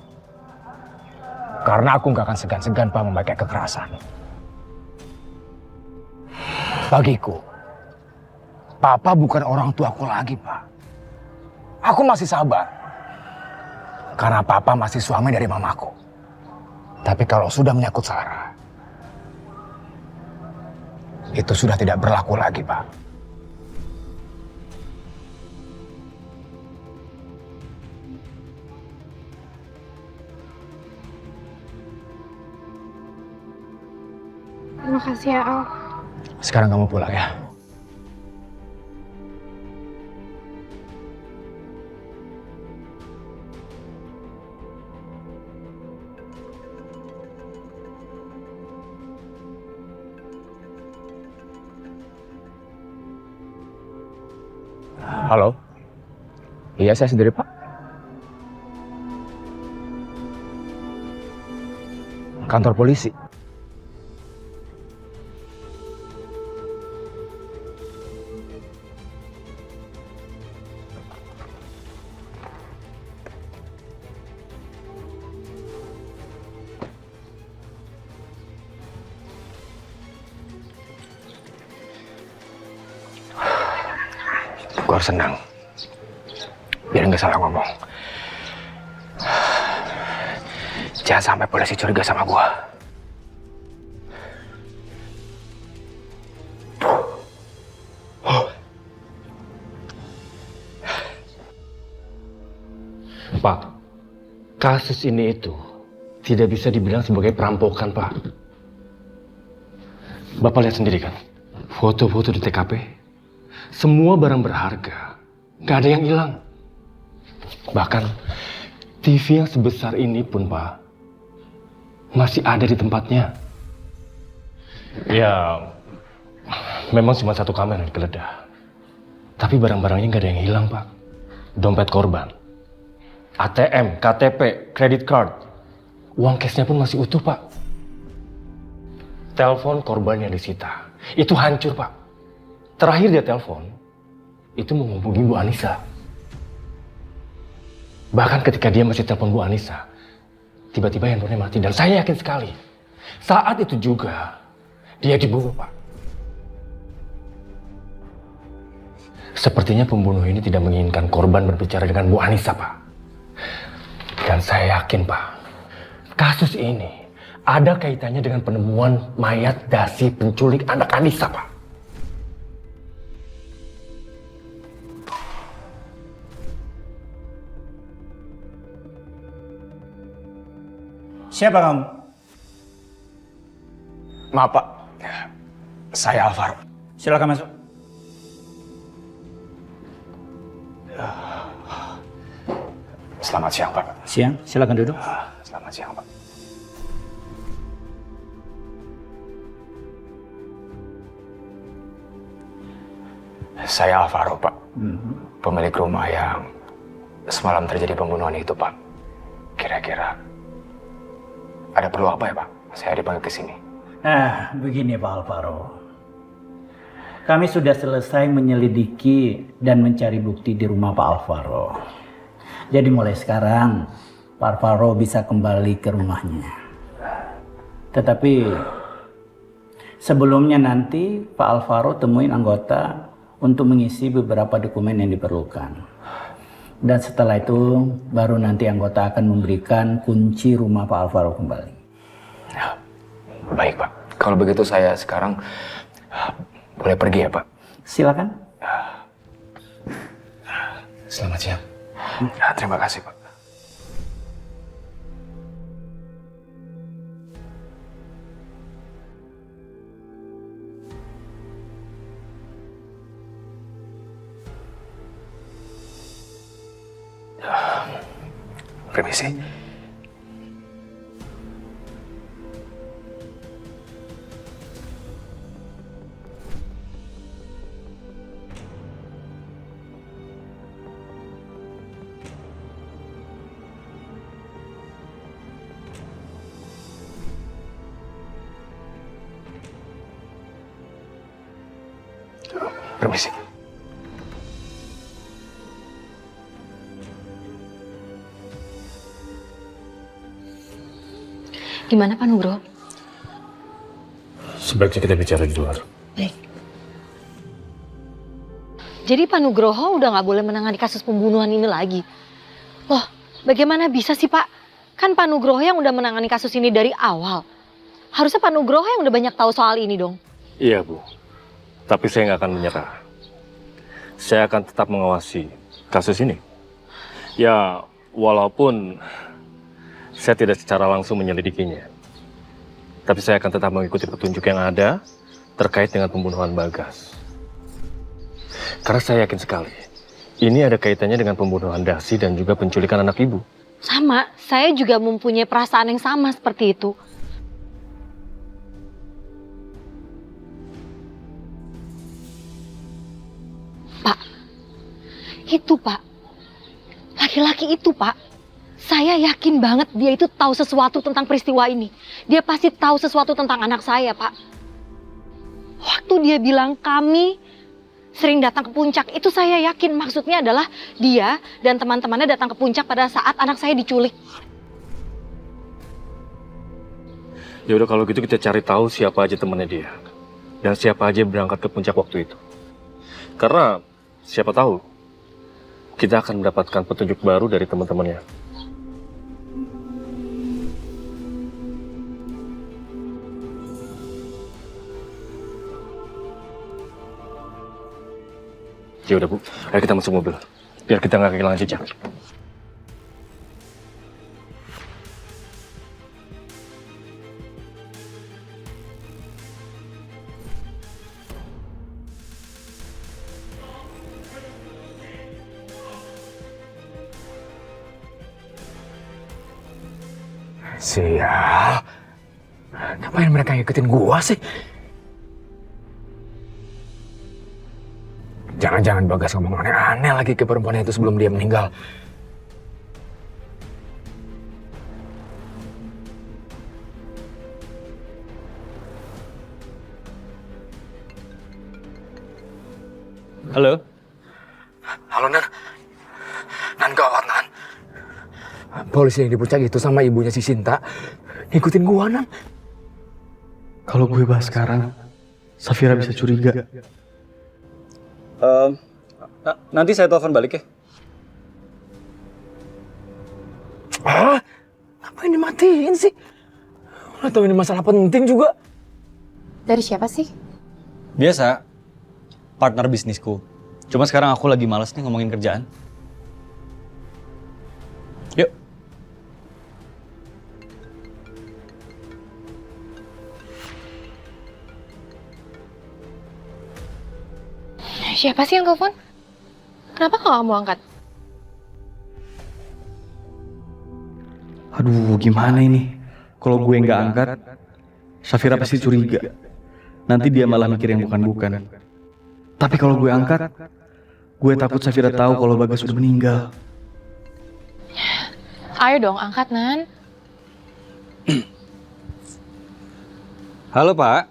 Karena aku gak akan segan-segan Pak memakai kekerasan. Bagiku, Papa bukan orang tuaku lagi, Pak. Aku masih sabar. Karena Papa masih suami dari mamaku. Tapi kalau sudah menyangkut Sarah, itu sudah tidak berlaku lagi, Pak. Terima kasih ya, Al. Sekarang kamu pulang ya. Halo? Iya, saya sendiri, Pak. Kantor polisi. Gue harus senang, biar nggak salah ngomong. Jangan sampai polisi curiga sama gue. Pak, kasus ini itu tidak bisa dibilang sebagai perampokan, Pak. Bapak lihat sendiri kan, foto-foto di TKP. Semua barang berharga, gak ada yang hilang. Bahkan TV yang sebesar ini pun, Pak, masih ada di tempatnya. Ya, memang cuma satu kamera yang digeledah. Tapi barang-barangnya gak ada yang hilang, Pak. Dompet korban, ATM, KTP, credit card, uang cashnya pun masih utuh, Pak. Telepon korban yang disita, itu hancur, Pak. Terakhir dia telepon, itu menghubungi Bu Anissa. Bahkan ketika dia masih telepon Bu Anissa, tiba-tiba handphonenya mati. Dan saya yakin sekali, saat itu juga dia dibunuh, Pak. Sepertinya pembunuh ini tidak menginginkan korban berbicara dengan Bu Anissa, Pak. Dan saya yakin, Pak, kasus ini ada kaitannya dengan penemuan mayat Dasi penculik anak Anissa, Pak. Siapa kamu? Maaf, Pak. Saya Alvaro. Silakan masuk. Selamat siang, Pak. Siang, silakan duduk. Selamat siang, Pak. Saya Alvaro, Pak. Pemilik rumah yang semalam terjadi pembunuhan itu, Pak. Kira-kira ada perlu apa ya, Pak? Saya dipanggil ke sini. Nah, begini Pak Alvaro. Kami sudah selesai menyelidiki dan mencari bukti di rumah Pak Alvaro. Jadi mulai sekarang Pak Alvaro bisa kembali ke rumahnya. Tetapi sebelumnya nanti Pak Alvaro temuin anggota untuk mengisi beberapa dokumen yang diperlukan. Dan setelah itu baru nanti anggota akan memberikan kunci rumah Pak Alvaro kembali. Ya, baik, Pak. Kalau begitu saya sekarang boleh pergi ya, Pak? Silakan. Selamat siang. Terima kasih, Pak. Permisi. Permisi. Gimana Pak Nugroho? Sebaiknya kita bicara di luar. Baik. Jadi Pak Nugroho udah nggak boleh menangani kasus pembunuhan ini lagi. Loh, bagaimana bisa sih Pak? Kan Pak Nugroho yang udah menangani kasus ini dari awal. Harusnya Pak Nugroho yang udah banyak tahu soal ini dong. Iya, Bu. Tapi saya nggak akan menyerah. Saya akan tetap mengawasi kasus ini. Ya, walaupun saya tidak secara langsung menyelidikinya. Tapi saya akan tetap mengikuti petunjuk yang ada terkait dengan pembunuhan Bagas. Karena saya yakin sekali, ini ada kaitannya dengan pembunuhan Dasi dan juga penculikan anak ibu. Sama, saya juga mempunyai perasaan yang sama seperti itu. Pak, Itu, Pak. Laki-laki itu, Pak. Saya yakin banget dia itu tahu sesuatu tentang peristiwa ini. Dia pasti tahu sesuatu tentang anak saya, Pak. Waktu dia bilang kami sering datang ke puncak, itu saya yakin maksudnya adalah dia dan teman-temannya datang ke puncak pada saat anak saya diculik. Ya udah kalau gitu kita cari tahu siapa aja temannya dia. Dan siapa aja yang berangkat ke puncak waktu itu. Karena siapa tahu kita akan mendapatkan petunjuk baru dari teman-temannya. Ya udah Bu, ayo kita masuk mobil. Biar kita nggak kehilangan jejak. Sial. Ngapain mereka ngikutin gua sih? Jangan-jangan Bagas ngomong aneh-aneh lagi ke perempuan itu sebelum dia meninggal. Halo? Halo, Nan. Nan, gawat, Nan. Polisi yang di puncak itu sama ibunya si Sinta ngikutin gua, Nan. Kalau gue bahas sekarang, Safira bisa curiga. Nanti saya telepon balik ya. Ngapain dimatiin sih? Atau ini masalah penting juga? Dari siapa sih? Biasa, partner bisnisku. Cuma sekarang aku lagi malas nih ngomongin kerjaan. Yuk. Siapa sih yang telepon? Kenapa kok kamu angkat? Aduh, gimana ini? Kalau gue nggak angkat, Safira pasti curiga. Nanti dia malah mikir yang bukan-bukan. Tapi kalau gue angkat, gue takut Safira tahu kalau Bagas sudah meninggal. Ayo dong, angkat, Nan. Halo Pak,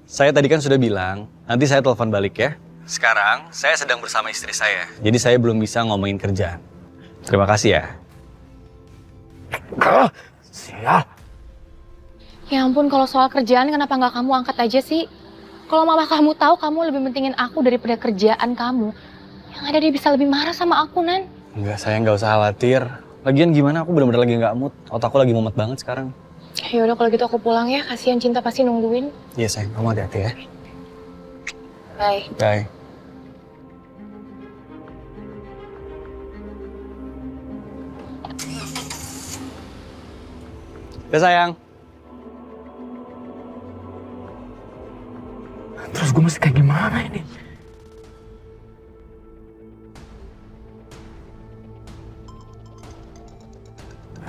saya tadi kan sudah bilang, nanti saya telepon balik ya. Sekarang saya sedang bersama istri saya, jadi saya belum bisa ngomongin kerjaan. Terima kasih ya. Sial. Ya ampun, kalau soal kerjaan kenapa nggak kamu angkat aja sih? Kalau mama kamu tahu kamu lebih pentingin aku daripada kerjaan kamu, yang ada dia bisa lebih marah sama aku, Nan. Enggak, saya nggak usah khawatir. Lagian gimana, aku benar-benar lagi nggak mood. Otakku lagi mumet banget sekarang. Yaudah kalau gitu aku pulang ya, kasihan Cinta pasti nungguin. Iya sayang, kamu hati-hati ya. Bye. Bye. Ya sayang. Terus gue mesti kayak gimana ini?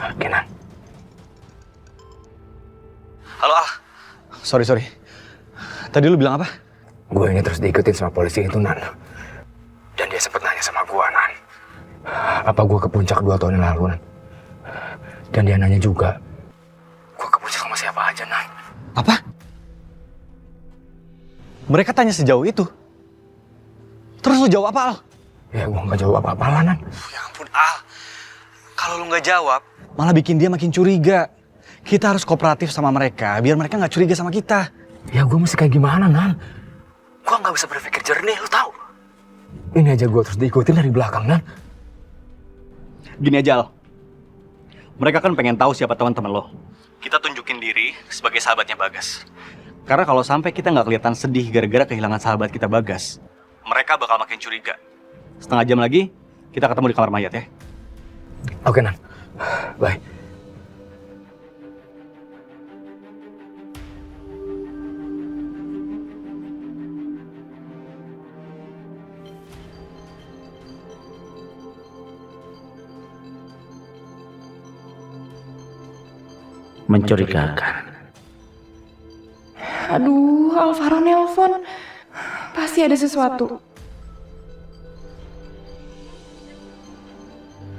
Oke, Nan. Halo Al. Sorry. Tadi lu bilang apa? Gue ini terus diikutin sama polisi itu, Nan. Dan dia sempat nanya sama gue, Nan. Apa gue ke puncak 2 tahun yang lalu, Nan? Dan dia nanya juga, gue ke puncak sama siapa aja, Nan? Apa? Mereka tanya sejauh itu? Terus lu jawab apa, Al? Ya gue gak jawab apa-apa lah, Nan. Ya ampun, Al. Kalau lu gak jawab, malah bikin dia makin curiga. Kita harus kooperatif sama mereka, biar mereka gak curiga sama kita. Ya gue mesti kayak gimana, Nan? Gue gak bisa berpikir jernih, lu tahu? Ini aja gue terus diikutin dari belakang, Nan. Gini aja, Al. Mereka kan pengen tahu siapa teman-teman lo. Kita tunjukin diri sebagai sahabatnya Bagas. Karena kalau sampai kita nggak kelihatan sedih gara-gara kehilangan sahabat kita Bagas, mereka bakal makin curiga. Setengah jam lagi, kita ketemu di kamar mayat ya. Oke, Nan. Bye. Mencurigakan. Aduh, Alvaro nelpon. Pasti ada sesuatu.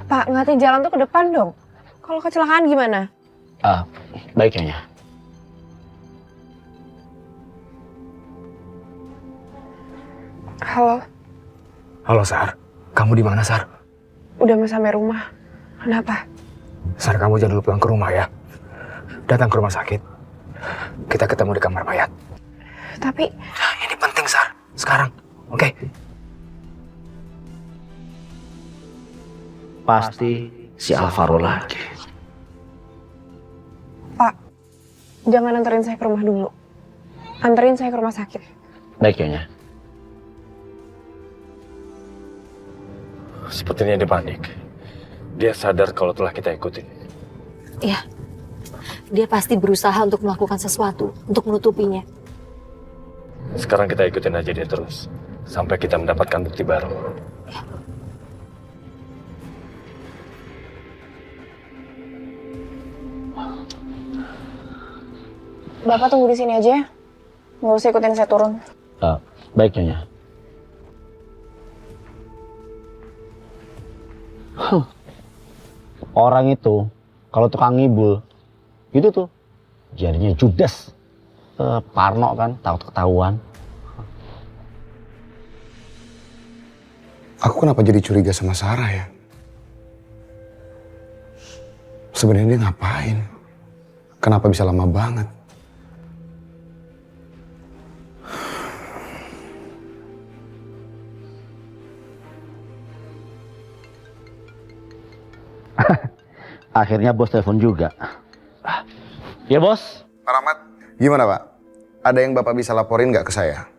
Pak, ngatain jalan tuh ke depan dong. Kalau kecelakaan gimana? Baik Nyonya. Halo, Halo Sar, kamu di mana Sar? udah mau sampai rumah. Kenapa? Sar, kamu jangan dulu pulang ke rumah ya. Datang ke rumah sakit. Kita ketemu di kamar mayat. Tapi Ini penting Sar, sekarang. Oke? Pasti si Alvaro lagi. Pak, jangan anterin saya ke rumah dulu. Anterin saya ke rumah sakit. Baik Nyonya. Sepertinya dia panik. Dia sadar kalau telah kita ikutin. Iya. Dia pasti berusaha untuk melakukan sesuatu, untuk menutupinya. Sekarang kita ikutin aja dia terus. Sampai kita mendapatkan bukti baru. Bapak tunggu di sini aja ya. Nggak usah ikutin saya turun. Baik Nyonya. Orang itu kalau tukang ngibul itu tuh jadinya judes. Parno kan, takut ketahuan. Aku kenapa jadi curiga sama Sarah ya? Sebenarnya dia ngapain? Kenapa bisa lama banget? Akhirnya bos telepon juga. Ya bos. Pak Rahmat, gimana Pak? Ada yang Bapak bisa laporin nggak ke saya?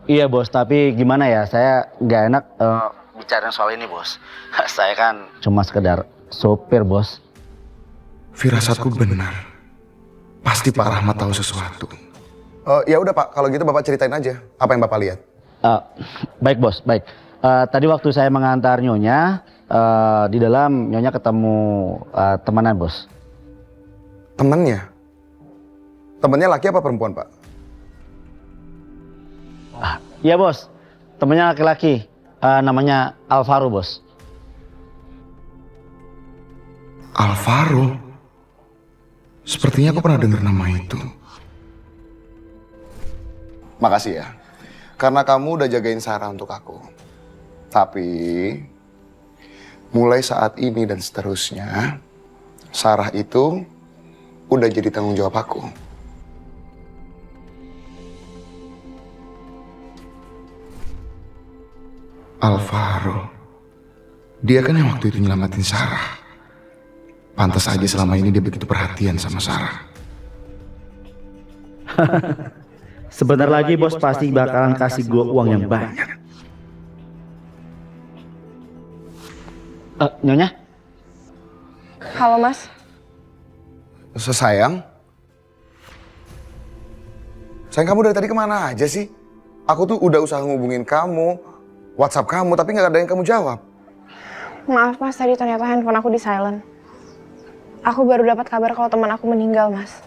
Iya bos, tapi gimana ya, saya nggak enak bicara soal ini bos. Saya kan cuma sekedar sopir bos. Firasatku benar. Pasti Pak Rahmat tahu sesuatu. Ya udah Pak, kalau gitu Bapak ceritain aja apa yang Bapak lihat. Baik bos, baik. Tadi waktu saya mengantar Nyonya, di dalam Nyonya ketemu temenan bos. Temennya? Temennya laki apa perempuan Pak? Iya bos, temennya laki-laki, namanya Alvaro bos. Alvaro? Sepertinya aku pernah dengar nama itu. Makasih ya, karena kamu udah jagain Sarah untuk aku. Tapi mulai saat ini dan seterusnya, Sarah itu udah jadi tanggung jawab aku. Alvaro, dia kan yang waktu itu nyelamatin Sarah. Pantas aja selama ini dia begitu perhatian sama Sarah. Sebentar lagi bos pasti bakalan kasih gue uang yang banyak. Nyonya? Halo mas. Sayang? Sayang, kamu dari tadi kemana aja sih? Aku tuh udah usaha ngubungin kamu, WhatsApp kamu, tapi nggak ada yang kamu jawab. Maaf mas, tadi ternyata handphone aku di silent. Aku baru dapat kabar kalau teman aku meninggal mas.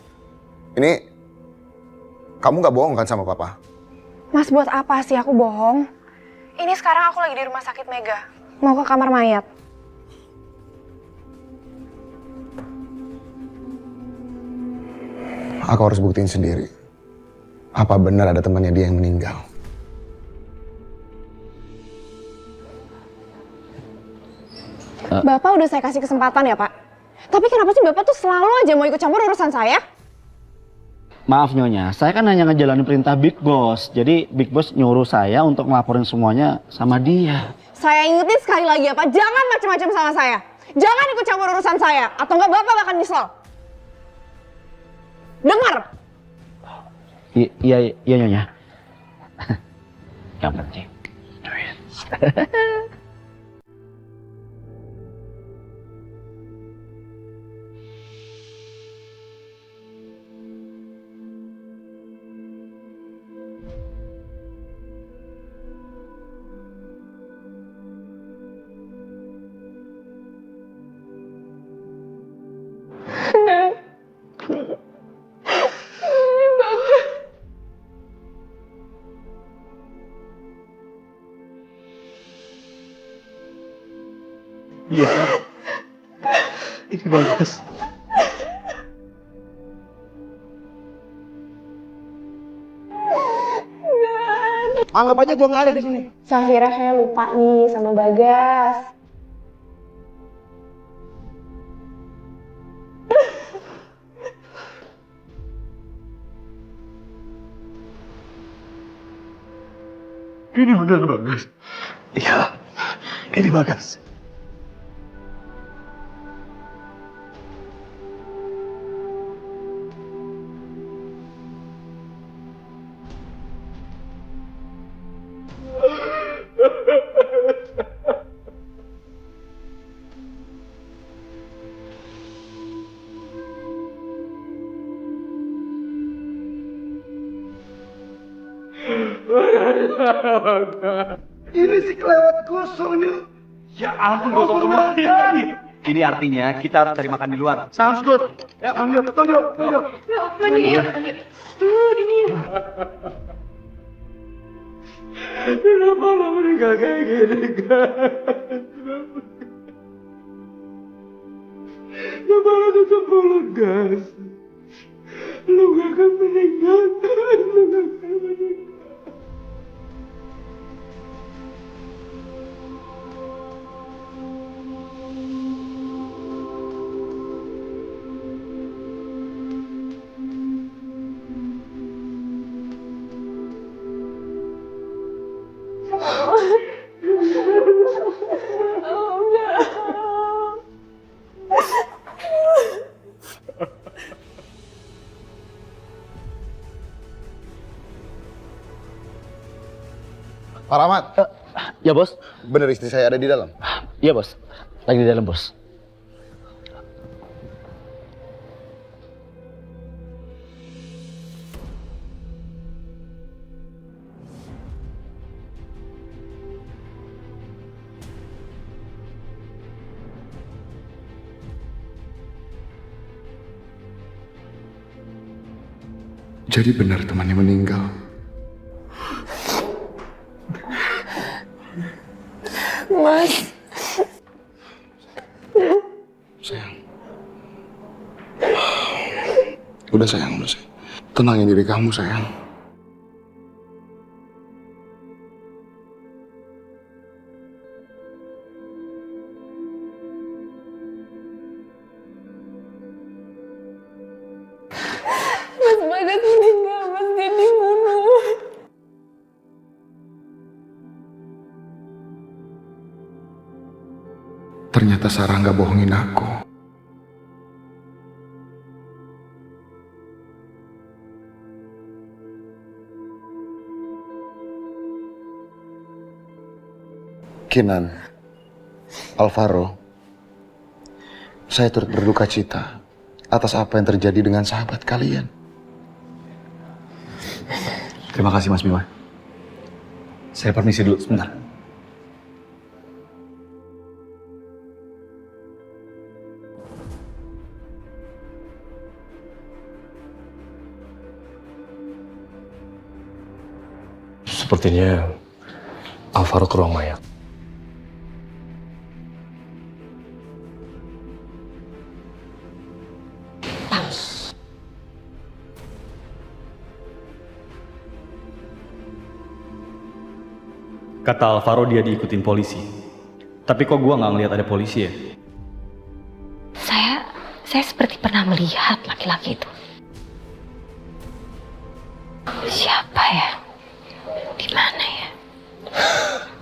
Ini, kamu nggak bohong kan sama papa? Mas buat apa sih aku bohong? Ini sekarang aku lagi di rumah sakit Mega. Mau ke kamar mayat. Aku harus buktiin sendiri. Apa benar ada temannya dia yang meninggal? Bapak udah saya kasih kesempatan ya Pak. Tapi kenapa sih Bapak tuh selalu aja mau ikut campur urusan saya? Maaf Nyonya, saya kan hanya ngejalanin perintah Big Boss. Jadi Big Boss nyuruh saya untuk ngelaporin semuanya sama dia. Saya ingetin sekali lagi ya Pak, jangan macam-macam sama saya. Jangan ikut campur urusan saya, atau enggak Bapak bakal nyesel. Dengar? Iya Nyonya. Yang penting duit. Iya. Ini Bagas. Anggap aja gue nggak ada di sini. Safira kayak lupa nih sama Bagas. Ini bener Bagas. Iya, ini Bagas. Ini si kelewat kosong nih. Ya ampun, kosong semua. Ini artinya kita harus cari makan di luar. Sounds good. Ya, ambil, tunjuk. Kenapa lo meninggal kayak gini, guys? Kenapa lo tetap pulang, guys? Lo gak akan meninggal, lo gak akan meninggal. Pak Rahmat. Ya bos. Bener istri saya ada di dalam? Iya bos. Lagi di dalam bos. Jadi benar temannya meninggal. Mas. Sayang. Udah sayang. Tenangin diri kamu sayang. Mas Bagas meninggal, Mas dia dibunuh. Ternyata Sarah nggak bohongin aku. Kinan, Alvaro, saya turut berduka cita atas apa yang terjadi dengan sahabat kalian. Terima kasih Mas Bima. Saya permisi dulu sebentar. Sepertinya Alvaro ke ruang mayat. Kata Alvaro dia diikutin polisi. Tapi kok gua nggak ngeliat ada polisi ya? Saya seperti pernah melihat laki-laki itu. Siapa ya? Di mana ya?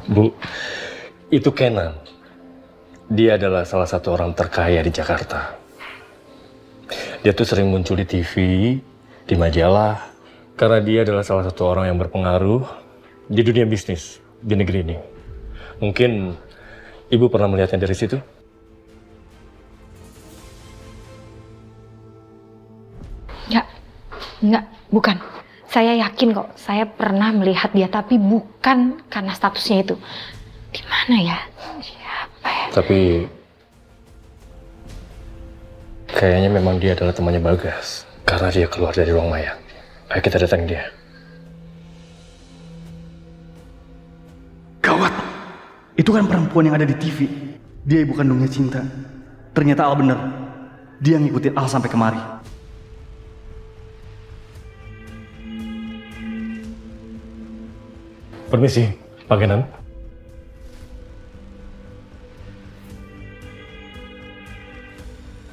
Bu, itu Kenan. Dia adalah salah satu orang terkaya di Jakarta. Dia tuh sering muncul di TV, di majalah, karena dia adalah salah satu orang yang berpengaruh di dunia bisnis di negeri ini. Mungkin Ibu pernah melihatnya dari situ? Enggak, bukan. Saya yakin kok, saya pernah melihat dia, tapi bukan karena statusnya itu. Di mana ya? Siapa ya? Tapi kayaknya memang dia adalah temannya Bagas, karena dia keluar dari ruang mayat. Ayo kita datang dia. Gawat! Itu kan perempuan yang ada di TV. Dia ibu kandungnya Cinta. Ternyata Al bener. Dia ngikutin Al sampai kemari. Permisi, Pak Kenan.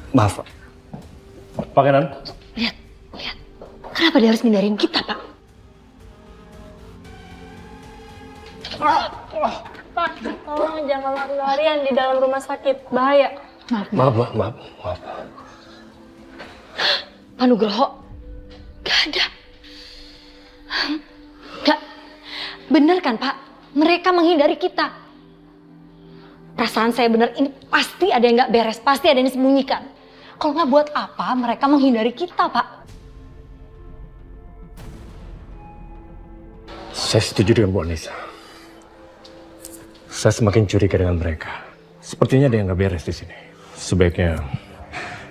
Maaf, Pak. Pak Kenan. Lihat. Kenapa dia harus ngindarin kita, Pak? Pak, tolong jangan lari-larian di dalam rumah sakit. Bahaya. Maaf. Pak Nugroho, gak ada. Gak, bener kan Pak? Mereka menghindari kita. Perasaan saya bener, ini pasti ada yang gak beres, pasti ada yang disembunyikan. Kalau nggak buat apa mereka menghindari kita, Pak? Saya setuju dengan Bu Anissa. Saya semakin curiga dengan mereka. Sepertinya ada yang nggak beres di sini. Sebaiknya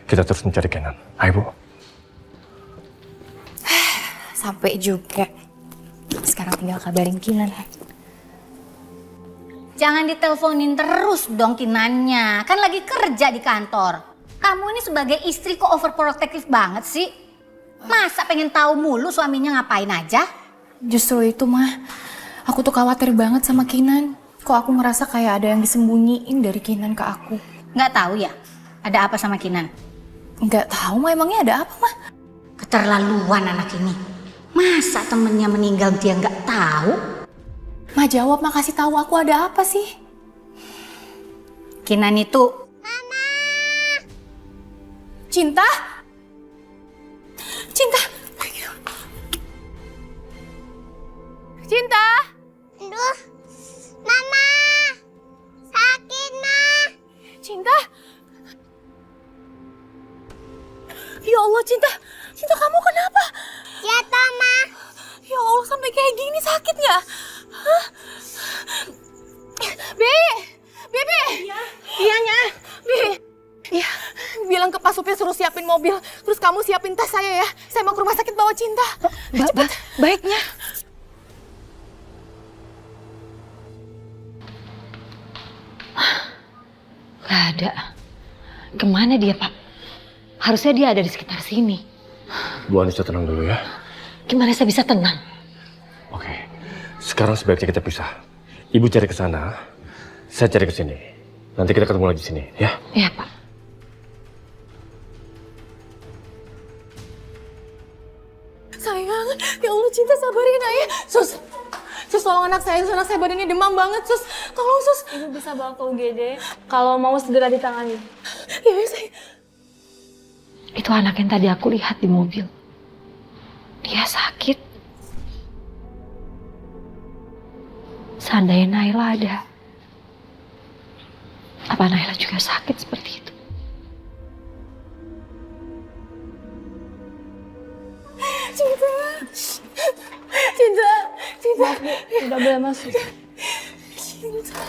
kita terus mencari Kenan. Ayo, Bu. Sampai juga. Sekarang tinggal kabarin Kinan. Jangan diteleponin terus dong Kinannya. Kan lagi kerja di kantor. Kamu ini sebagai istri kok overprotective banget sih? Masa pengen tahu mulu suaminya ngapain aja? Justru itu mah, aku tuh khawatir banget sama Kinan. Kok aku ngerasa kayak ada yang disembunyiin dari Kinan ke aku. Nggak tahu ya? Ada apa sama Kinan? Nggak tahu mah, emangnya ada apa mah? Keterlaluan anak ini. Masa temennya meninggal dia nggak tahu? Ma jawab, Ma kasih tahu aku ada apa sih? Kinan itu... Cinta? Cinta? Cinta? Aduh, Mama, sakit Ma. Cinta? Ya Allah Cinta, Cinta kamu kenapa? Jatuh Ma. Ya Allah sampai kayak gini sakitnya? Hah? Bebe. Iya Nya. Iya, bilang ke Pak Supir suruh siapin mobil. Terus kamu siapin tas saya ya. Saya mau ke rumah sakit bawa Cinta. Cepet. Baiknya. Gak ada. Kemana dia, Pak? Harusnya dia ada di sekitar sini. Bu Anissa tenang dulu ya. Gimana saya bisa tenang? Oke, sekarang sebaiknya kita pisah. Ibu cari ke sana, saya cari ke sini. Nanti kita ketemu lagi di sini, ya? Iya, Pak. Sayang, ya Allah Cinta sabarin ya. Sus tolong anak saya badannya demam banget, Sus. Tolong, Sus. Ibu bisa bawa ke UGD kalau mau segera ditangani. Iya, sayang. Itu anak yang tadi aku lihat di mobil. Dia sakit. Seandainya Naila ada. Apa Naila juga sakit seperti itu? Cinta. Tidak boleh masuk. Cinta.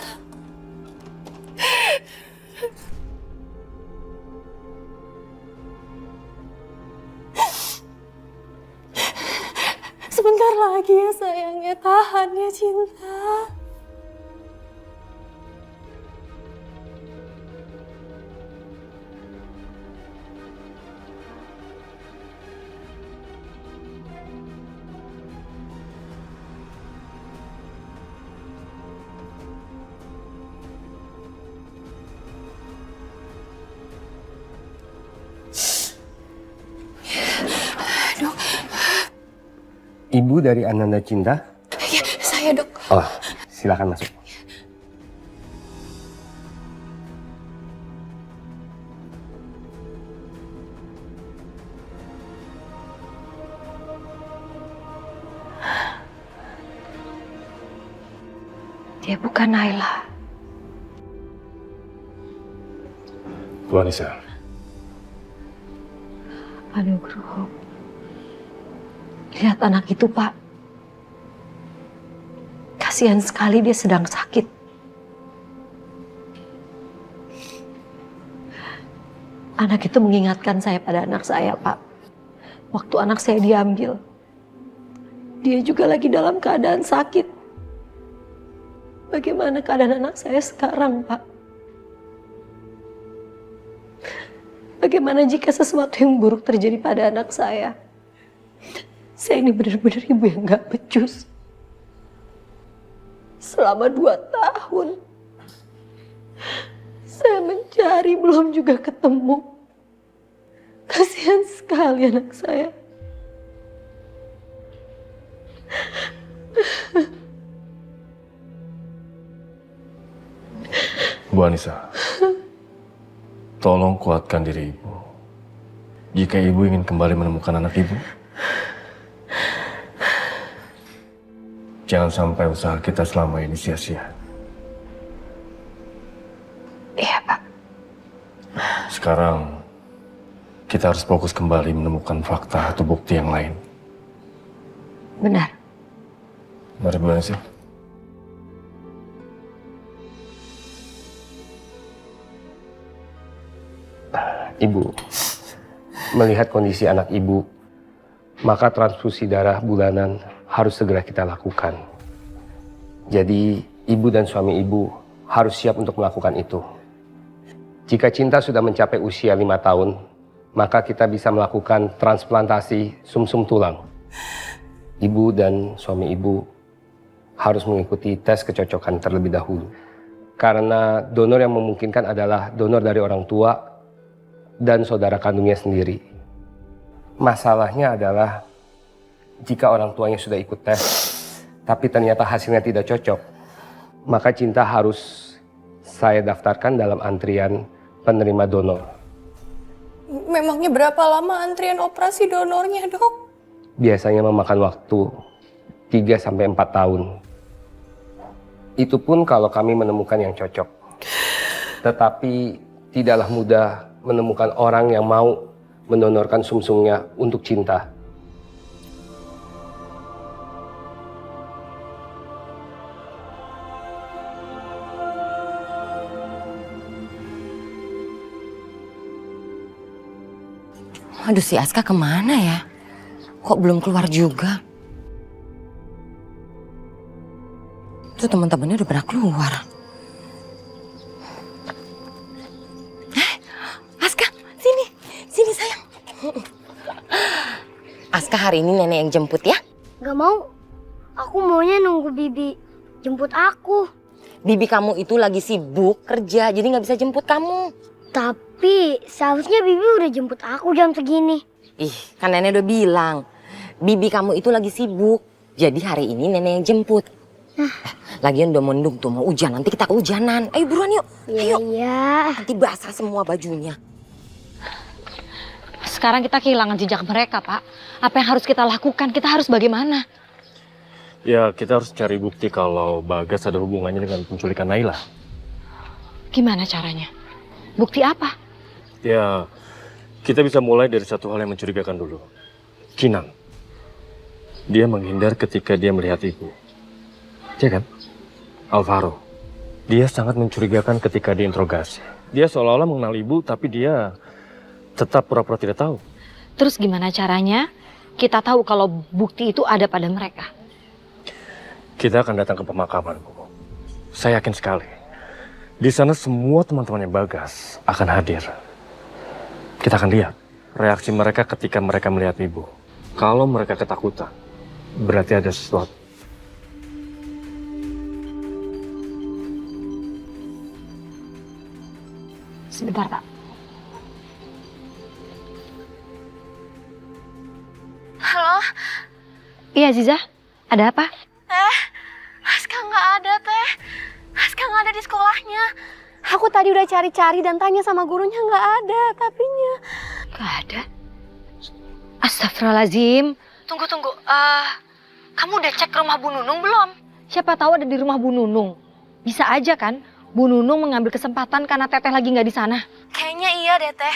Sebentar lagi ya sayangnya, tahan ya Cinta. Ibu dari Ananda Cinta? Ya, saya Dok. Oh, silakan masuk. Dia bukan Naila. Bu Anissa. Nugroho. Lihat anak itu, Pak. Kasihan sekali dia sedang sakit. Anak itu mengingatkan saya pada anak saya, Pak. Waktu anak saya diambil, dia juga lagi dalam keadaan sakit. Bagaimana keadaan anak saya sekarang, Pak? Bagaimana jika sesuatu yang buruk terjadi pada anak saya? Saya ini benar-benar ibu yang gak becus. Selama 2 tahun, saya mencari belum juga ketemu. Kasihan sekali anak saya. Bu Anissa, tolong kuatkan diri ibu. Jika ibu ingin kembali menemukan anak ibu, jangan sampai usaha kita selama ini sia-sia. Iya, Pak. Sekarang, kita harus fokus kembali menemukan fakta atau bukti yang lain. Benar. Mari Bu Anissa. Ibu, melihat kondisi anak ibu, maka transfusi darah bulanan harus segera kita lakukan. Jadi, ibu dan suami ibu harus siap untuk melakukan itu. Jika Cinta sudah mencapai usia 5 tahun, maka kita bisa melakukan transplantasi sumsum tulang. Ibu dan suami ibu harus mengikuti tes kecocokan terlebih dahulu. Karena donor yang memungkinkan adalah donor dari orang tua dan saudara kandungnya sendiri. Masalahnya adalah jika orang tuanya sudah ikut tes, tapi ternyata hasilnya tidak cocok, maka Cinta harus saya daftarkan dalam antrian penerima donor. Memangnya berapa lama antrian operasi donornya, Dok? Biasanya memakan waktu 3-4 tahun. Itu pun kalau kami menemukan yang cocok. Tetapi tidaklah mudah menemukan orang yang mau mendonorkan sumsumnya untuk Cinta. Aduh, si Aska kemana ya? Kok belum keluar juga? Tuh teman-temannya udah pada keluar. Aska, sini sayang. Aska, hari ini nenek yang jemput ya? Gak mau. Aku maunya nunggu Bibi jemput aku. Bibi kamu itu lagi sibuk kerja, jadi nggak bisa jemput kamu. Tapi seharusnya Bibi udah jemput aku jam segini. Ih, kan nenek udah bilang. Bibi kamu itu lagi sibuk, jadi hari ini nenek yang jemput. Lagian udah mendung tuh, mau hujan, nanti kita kehujanan. Ayo buruan yuk, ayo. Iya. Nanti basah semua bajunya. Sekarang kita kehilangan jejak mereka, Pak. Apa yang harus kita lakukan? Kita harus bagaimana? Ya, kita harus cari bukti kalau Bagas ada hubungannya dengan penculikan Naila. Gimana caranya? Bukti apa? Ya, kita bisa mulai dari satu hal yang mencurigakan dulu. Kinan. Dia menghindar ketika dia melihat ibu. Ya kan? Alvaro. Dia sangat mencurigakan ketika diinterogasi. Dia seolah-olah mengenal ibu, tapi dia tetap pura-pura tidak tahu. Terus gimana caranya kita tahu kalau bukti itu ada pada mereka? Kita akan datang ke pemakaman, Bu. Saya yakin sekali. Di sana semua teman-temannya Bagas akan hadir. Kita akan lihat reaksi mereka ketika mereka melihat ibu. Kalau mereka ketakutan, berarti ada sesuatu. Sebentar, Pak. Halo? Iya, Ziza. Ada apa? Aska nggak ada, Teh. Aska nggak ada di sekolahnya. Aku tadi udah cari-cari dan tanya sama gurunya, nggak ada tapinya. Nggak ada? Astagfirullahaladzim. Tunggu. Kamu udah cek rumah Bu Nunung belum? Siapa tahu ada di rumah Bu Nunung. Bisa aja kan Bu Nunung mengambil kesempatan karena Teteh lagi nggak di sana. Kayaknya iya deh, Teh.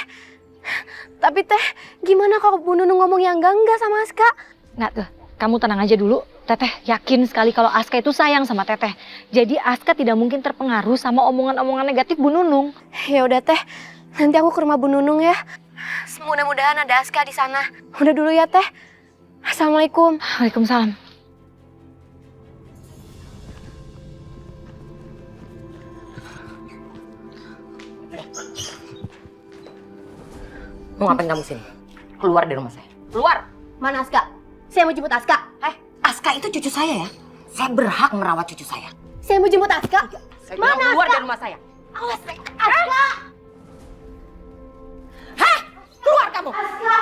Tapi Teh, gimana kalau Bu Nunung ngomong yang enggak sama Aska? Nggak tuh, kamu tenang aja dulu. Teteh yakin sekali kalau Aska itu sayang sama Teteh. Jadi Aska tidak mungkin terpengaruh sama omongan-omongan negatif Bu Nunung. Ya udah Teh, nanti aku ke rumah Bu Nunung ya. Mudah-mudahan ada Aska di sana. Udah dulu ya Teh. Assalamualaikum. Waalaikumsalam. Mau ngapain kamu sini? Keluar dari rumah saya. Keluar! Mana Aska? Saya mau jemput Aska. Aska itu cucu saya ya. Saya berhak merawat cucu saya. Saya mau jemput Aska. Saya bilang keluar dari rumah saya. Awas, Aska! Hah? Keluar kamu! Aska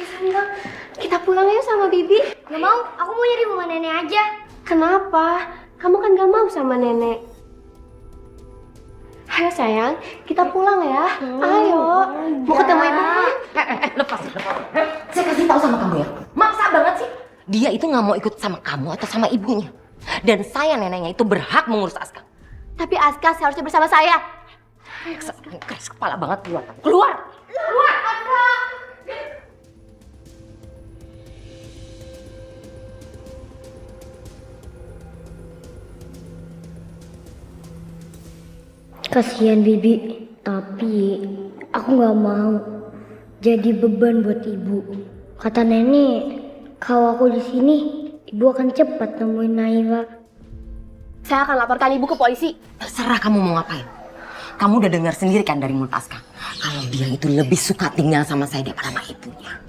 sayang, kita pulang yuk sama Bibi. Gak mau, aku mau di rumah nenek aja. Kenapa? Kamu kan gak mau sama nenek. Ayo sayang, kita pulang ya. Ayo, mau ketemu ibu kan? Lepas. Saya kasih tahu sama kamu ya. Maksa banget sih. Dia itu nggak mau ikut sama kamu atau sama ibunya. Dan saya neneknya itu berhak mengurus Aska. Tapi Aska seharusnya bersama saya. Keras kepala banget, keluar. Keluar! Keluar, Aska! Kasihan Bibi, tapi aku nggak mau jadi beban buat ibu. Kata nenek, kalau aku di sini, ibu akan cepat nemuin Naila. Saya akan laporkan ibu ke polisi. Terserah kamu mau ngapain. Kamu udah dengar sendiri kan dari mulut Aska, kalau dia itu lebih suka tinggal sama saya daripada sama ibunya.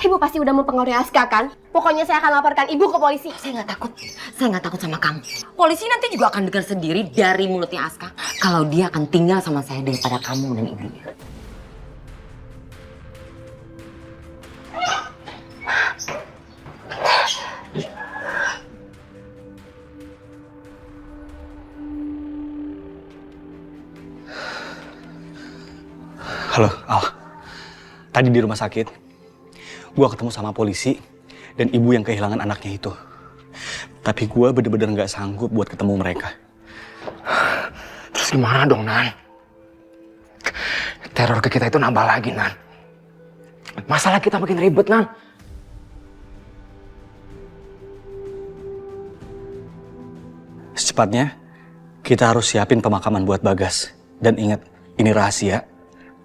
Ibu pasti udah mempengaruhi Aska kan? Pokoknya saya akan laporkan ibu ke polisi. Saya nggak takut sama kamu. Polisi nanti juga akan dengar sendiri dari mulutnya Aska kalau dia akan tinggal sama saya daripada kamu dan ibunya. Halo, Al. Tadi di rumah sakit, gue ketemu sama polisi dan ibu yang kehilangan anaknya itu. Tapi gue bener-bener gak sanggup buat ketemu mereka. Terus gimana dong, Nan? Teror ke kita itu nambah lagi, Nan. Masalah kita makin ribet, Nan. Secepatnya, kita harus siapin pemakaman buat Bagas. Dan ingat, ini rahasia.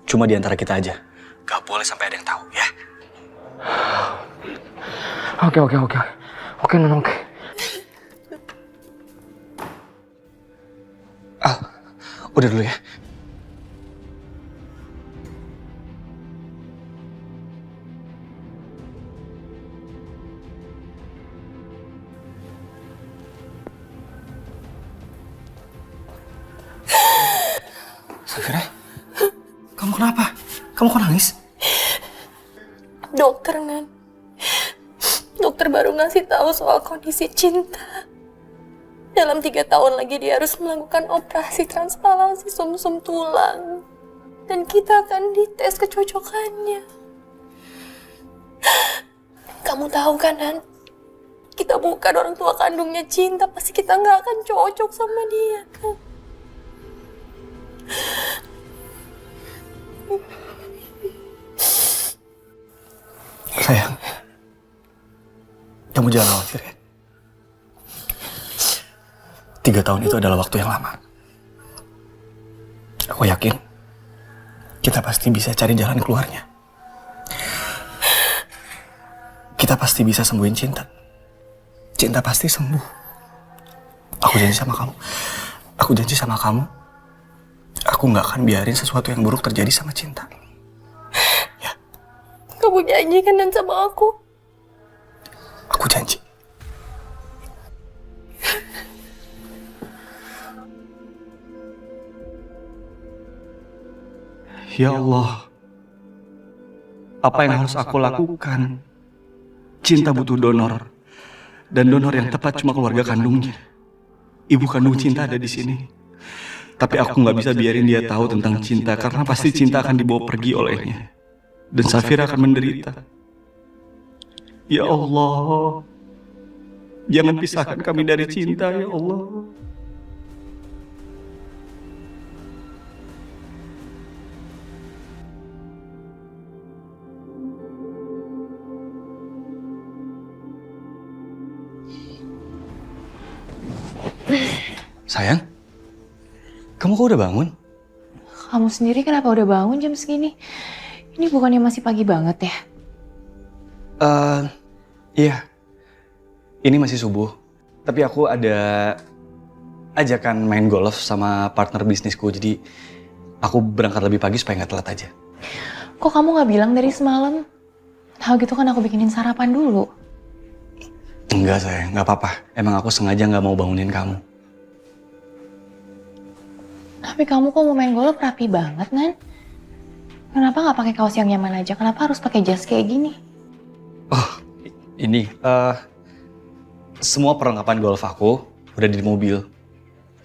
Cuma di antara kita aja. Gak boleh sampai ada yang tahu, ya? Oke. Oke, Nan, oke. Al, udah dulu ya. Safira, kamu kenapa? Kamu kok nangis? Dokter, Nan. Dokter baru ngasih tahu soal kondisi Cinta. Dalam 3 tahun lagi dia harus melakukan operasi transplantasi sumsum tulang. Dan kita akan dites kecocokannya. Kamu tahu kan, Nan? Kita bukan orang tua kandungnya Cinta, pasti kita nggak akan cocok sama dia, kan? Sayang, kamu jangan khawatir ya. 3 tahun itu adalah waktu yang lama. Aku yakin kita pasti bisa cari jalan keluarnya. Kita pasti bisa sembuhin Cinta. Cinta pasti sembuh. Aku janji sama kamu. Aku gak akan biarin sesuatu yang buruk terjadi sama Cinta. Kamu janji kan, Dan, sama aku? Aku janji. Ya Allah, apa yang harus aku lakukan? Cinta butuh donor, dan donor yang tepat cuma keluarga kandungnya. Ibu kandung Cinta ada di sini, tapi aku nggak bisa biarin dia tahu tentang Cinta karena pasti Cinta akan dibawa pergi olehnya, dan Safira akan menderita. Ya Allah, jangan pisahkan kami dari Cinta, ya Allah. Sayang, kamu kok udah bangun? Kamu sendiri kenapa udah bangun jam segini? Ini bukannya masih pagi banget ya? Iya. Ini masih subuh. Tapi aku ada ajakan main golf sama partner bisnisku. Jadi aku berangkat lebih pagi supaya nggak telat aja. Kok kamu gak bilang dari semalam? Tahu gitu kan aku bikinin sarapan dulu. Enggak sayang, nggak apa-apa. Emang aku sengaja nggak mau bangunin kamu. Tapi kamu kok mau main golf rapi banget, Nan? Kenapa nggak pakai kaos yang nyaman aja? Kenapa harus pakai jas kayak gini? Ini, semua perlengkapan golf aku udah di mobil.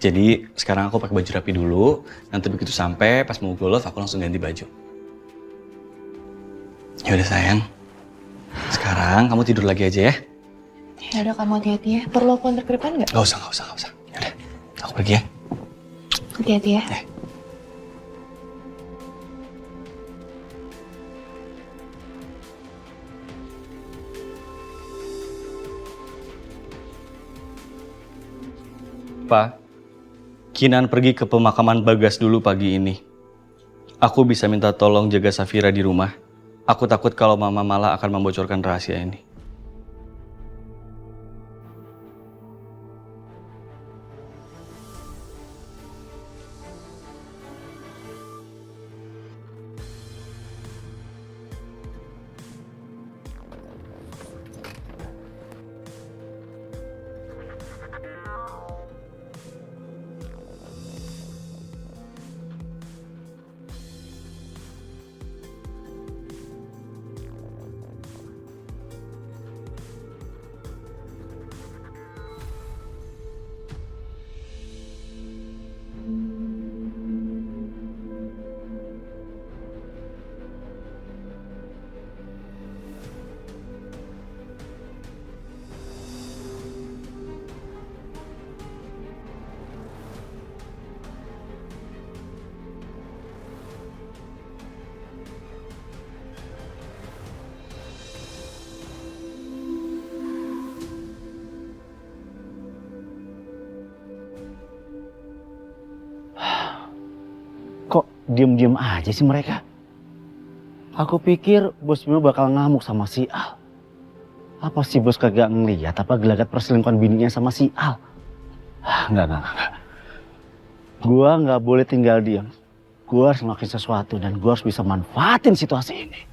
Jadi sekarang aku pakai baju rapi dulu. Nanti begitu sampai pas mau golf aku langsung ganti baju. Ya udah sayang. Sekarang kamu tidur lagi aja ya. Ya udah, kamu hati-hati ya. Perlu aku antar ke depan nggak? Gak usah. Yaudah, aku pergi ya. Hati-hati ya. Pak, Kinan pergi ke pemakaman Bagas dulu pagi ini. Aku bisa minta tolong jaga Safira di rumah. Aku takut kalau Mama malah akan membocorkan rahasia ini. Kok diem-diem aja sih mereka? Aku pikir Bos Bimo bakal ngamuk sama si Al. Apa sih bos kagak ngeliat apa gelagat perselingkuhan bininya sama si Al? Enggak. Gua nggak boleh tinggal diam. Gua harus ngelakuin sesuatu dan gua harus bisa manfaatin situasi ini.